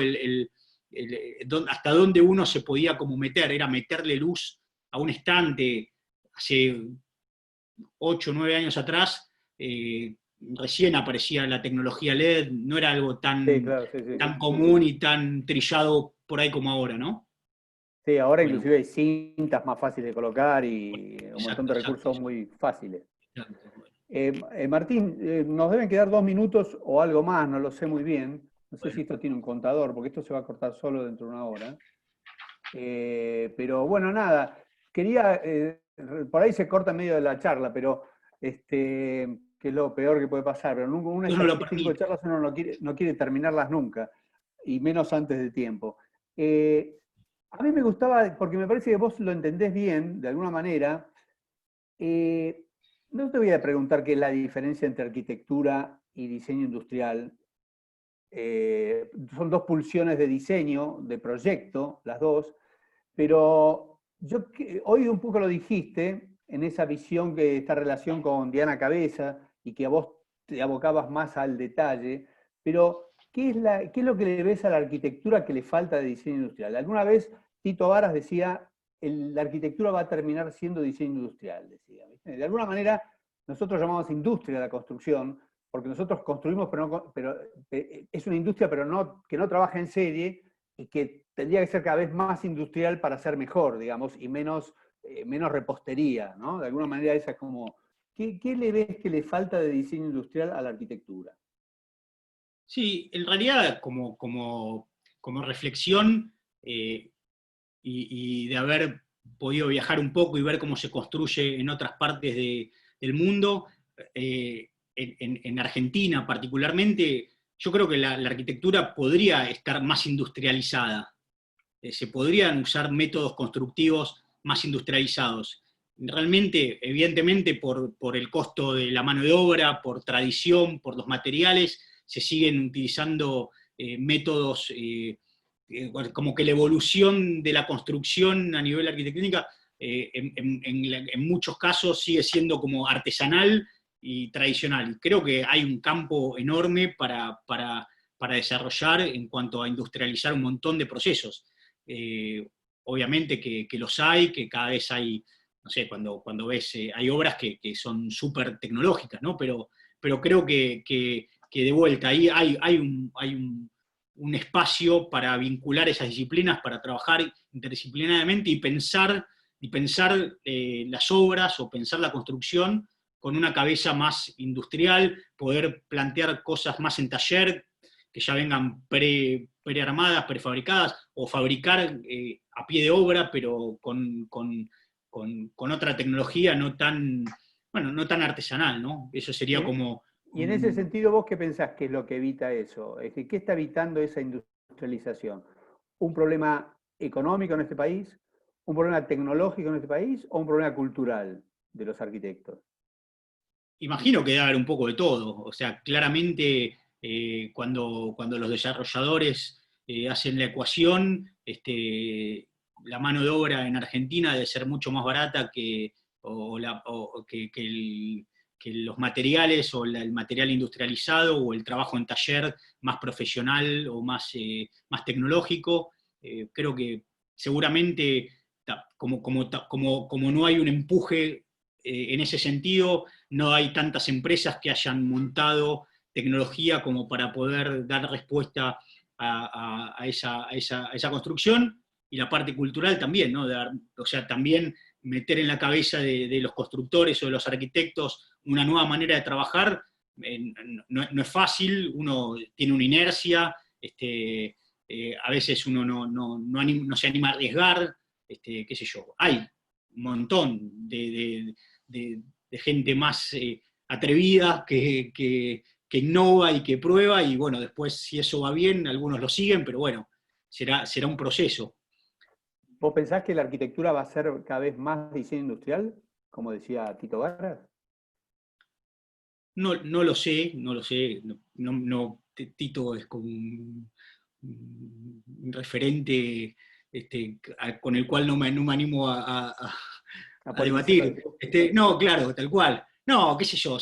hasta dónde uno se podía como meter, era meterle luz a un estante hace 8 o 9 años atrás. Recién aparecía la tecnología LED, no era algo Sí, tan, claro, sí, sí. tan común y tan trillado por ahí como ahora, ¿no? Sí, ahora Bueno, inclusive hay cintas más fáciles de colocar y un montón exacto, de exacto, recursos muy fáciles. exacto, bueno, Martín, nos deben quedar 2 minutos o algo más, no lo sé muy bien. No sé si bueno. esto tiene un contador, porque esto se va a cortar solo dentro de una hora. Pero bueno, nada, quería, por ahí se corta en medio de la charla, pero que es lo peor que puede pasar, pero nunca, Dios no lo este tipo de permite. charlas uno no quiere terminarlas nunca, y menos antes de tiempo. Eh, a mí me gustaba, porque me parece que vos lo entendés bien, de alguna manera, eh, no te voy a preguntar qué es la diferencia entre arquitectura y diseño industrial. Son dos pulsiones de diseño, de proyecto, las dos, pero hoy un poco lo dijiste en esa visión, que esta relación con Diana Cabeza, y que a vos te abocabas más al detalle, pero ¿qué es lo que le ves a la arquitectura que le falta de diseño industrial? Alguna vez Tito Varas decía, la arquitectura va a terminar siendo diseño industrial, decía. ¿Viste? De alguna manera, nosotros llamamos industria la construcción, porque nosotros construimos, pero es una industria pero que no trabaja en serie, y que tendría que ser cada vez más industrial para ser mejor, digamos, y menos repostería, ¿no? De alguna manera esa es como, ¿qué le ves que le falta de diseño industrial a la arquitectura? Sí, en realidad como reflexión, y de haber podido viajar un poco y ver cómo se construye en otras partes del mundo, en Argentina particularmente, yo creo que la arquitectura podría estar más industrializada. Se podrían usar métodos constructivos más industrializados. realmente, evidentemente, por el costo de la mano de obra, por tradición, por los materiales, se siguen utilizando métodos, como que la evolución de la construcción a nivel arquitectónica, en muchos casos sigue siendo como artesanal y tradicional. Y creo que hay un campo enorme para desarrollar en cuanto a industrializar un montón de procesos. Obviamente que los hay, que cada vez hay, no sé, cuando ves, hay obras que son súper tecnológicas, ¿no? Pero creo que de vuelta ahí hay un espacio para vincular esas disciplinas, para trabajar interdisciplinariamente y pensar las obras o pensar la construcción con una cabeza más industrial, poder plantear cosas más en taller, que ya vengan prearmadas, prefabricadas, o fabricar a pie de obra, pero con otra tecnología no tan, bueno, no tan artesanal, ¿no? Eso sería como... Y en ese sentido, ¿vos qué pensás que es lo que evita eso? Es decir, ¿qué está evitando esa industrialización? ¿Un problema económico en este país? ¿Un problema tecnológico en este país? ¿O un problema cultural de los arquitectos? Imagino que debe haber un poco de todo. O sea, claramente cuando los desarrolladores hacen la ecuación, la mano de obra en Argentina debe ser mucho más barata que los materiales o el material industrializado o el trabajo en taller más profesional o más tecnológico. Creo que seguramente, como no hay un empuje en ese sentido, no hay tantas empresas que hayan montado tecnología como para poder dar respuesta a esa construcción, y la parte cultural también, ¿no? O sea, también meter en la cabeza de los constructores o de los arquitectos una nueva manera de trabajar, no es fácil, uno tiene una inercia, a veces uno no se anima a arriesgar, qué sé yo. Hay un montón de gente más atrevida que innova y que prueba, y bueno, después si eso va bien, algunos lo siguen, pero bueno, será un proceso. ¿Vos pensás que la arquitectura va a ser cada vez más diseño industrial, como decía Tito Garras? No lo sé, no lo sé. Tito es como un referente con el cual no me animo A a politizar. debatir. No, claro, tal cual. No, qué sé yo,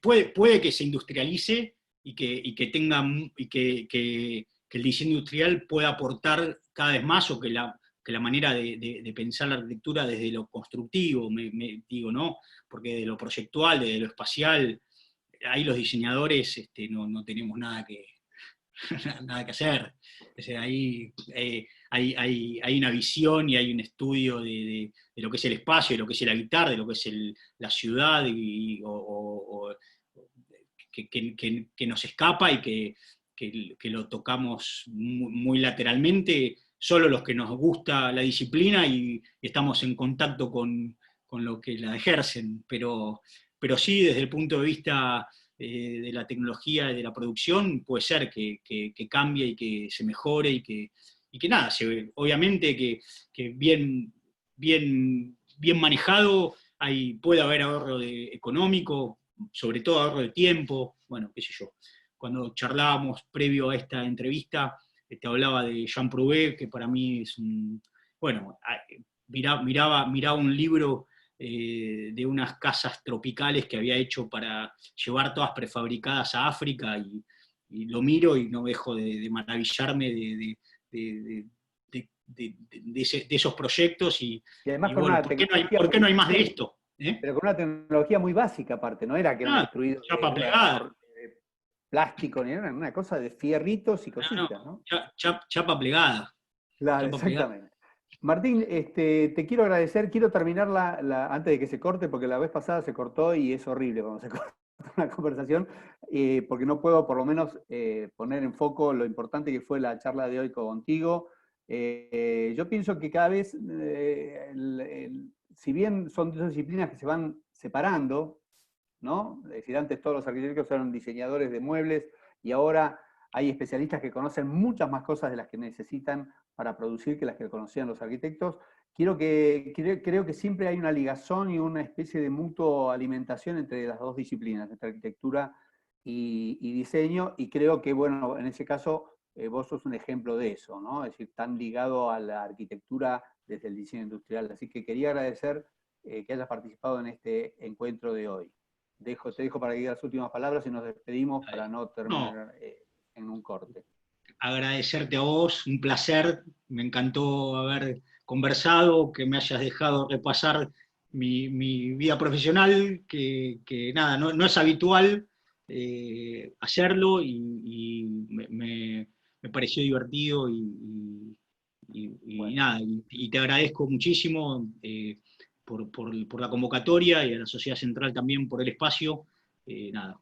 puede que se industrialice y que el diseño industrial pueda aportar cada vez más, o que la manera de pensar la arquitectura desde lo constructivo, digo, ¿no? Porque de lo proyectual, desde lo espacial, ahí los diseñadores no tenemos nada que hacer. O sea, ahí hay una visión y hay un estudio de lo que es el espacio, de lo que es el habitar, de lo que es la ciudad, que nos escapa y que lo tocamos muy lateralmente, solo los que nos gusta la disciplina y estamos en contacto con lo que la ejercen, pero sí desde el punto de vista de la tecnología y de la producción, puede ser que cambie y que se mejore y que nada, obviamente que bien manejado puede haber ahorro económico, sobre todo ahorro de tiempo, bueno, qué sé yo. Cuando charlábamos previo a esta entrevista, te hablaba de Jean Prouvé, que para mí es bueno, miraba un libro de unas casas tropicales que había hecho para llevar todas prefabricadas a África, y lo miro y no dejo de maravillarme de, de esos proyectos, Y además y con bueno, una ¿por qué no hay, tecnología por qué no muy, hay más de esto? ¿Eh? pero con una tecnología muy básica aparte, no era que eran Ah, construidos chapa plegada. de plástico, ni era una cosa de fierritos y No, cositas, ¿no? chapa plegada. Claro, Chapa plegada. exactamente. Martín, te quiero agradecer, quiero terminar antes de que se corte, porque la vez pasada se cortó y es horrible cuando se corta una conversación, porque no puedo por lo menos poner en foco lo importante que fue la charla de hoy contigo. Yo pienso que cada vez, si bien son dos disciplinas que se van separando, ¿no? Es decir, antes todos los arquitectos eran diseñadores de muebles y ahora hay especialistas que conocen muchas más cosas de las que necesitan para producir que las que conocían los arquitectos. Creo que siempre hay una ligazón y una especie de mutuo alimentación entre las dos disciplinas, entre arquitectura y diseño, y creo que, bueno, en ese caso vos sos un ejemplo de eso, ¿no? Es decir, tan ligado a la arquitectura desde el diseño industrial. Así que quería agradecer que hayas participado en este encuentro de hoy. Te dejo para que digas las últimas palabras y nos despedimos para no No, terminar en un corte. agradecerte a vos, un placer, me encantó haber conversado, que me hayas dejado repasar mi vida profesional, que nada, no es habitual hacerlo y me pareció divertido y Bueno, nada, y te agradezco muchísimo por la convocatoria y a la Sociedad Central también por el espacio. Nada,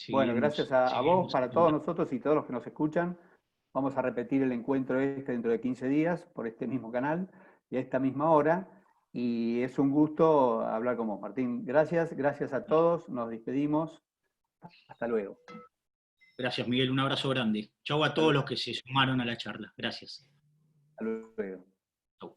bueno, gracias a vos, seguiremos en para todos contacto. nosotros y todos los que nos escuchan. Vamos a repetir el encuentro dentro de 15 días por este mismo canal y a esta misma hora. Y es un gusto hablar con vos, Martín. Gracias a todos. Nos despedimos. Hasta luego. Gracias, Miguel. Un abrazo grande. Chau a Hasta todos luego. los que se sumaron a la charla. Gracias. Hasta luego. Chau.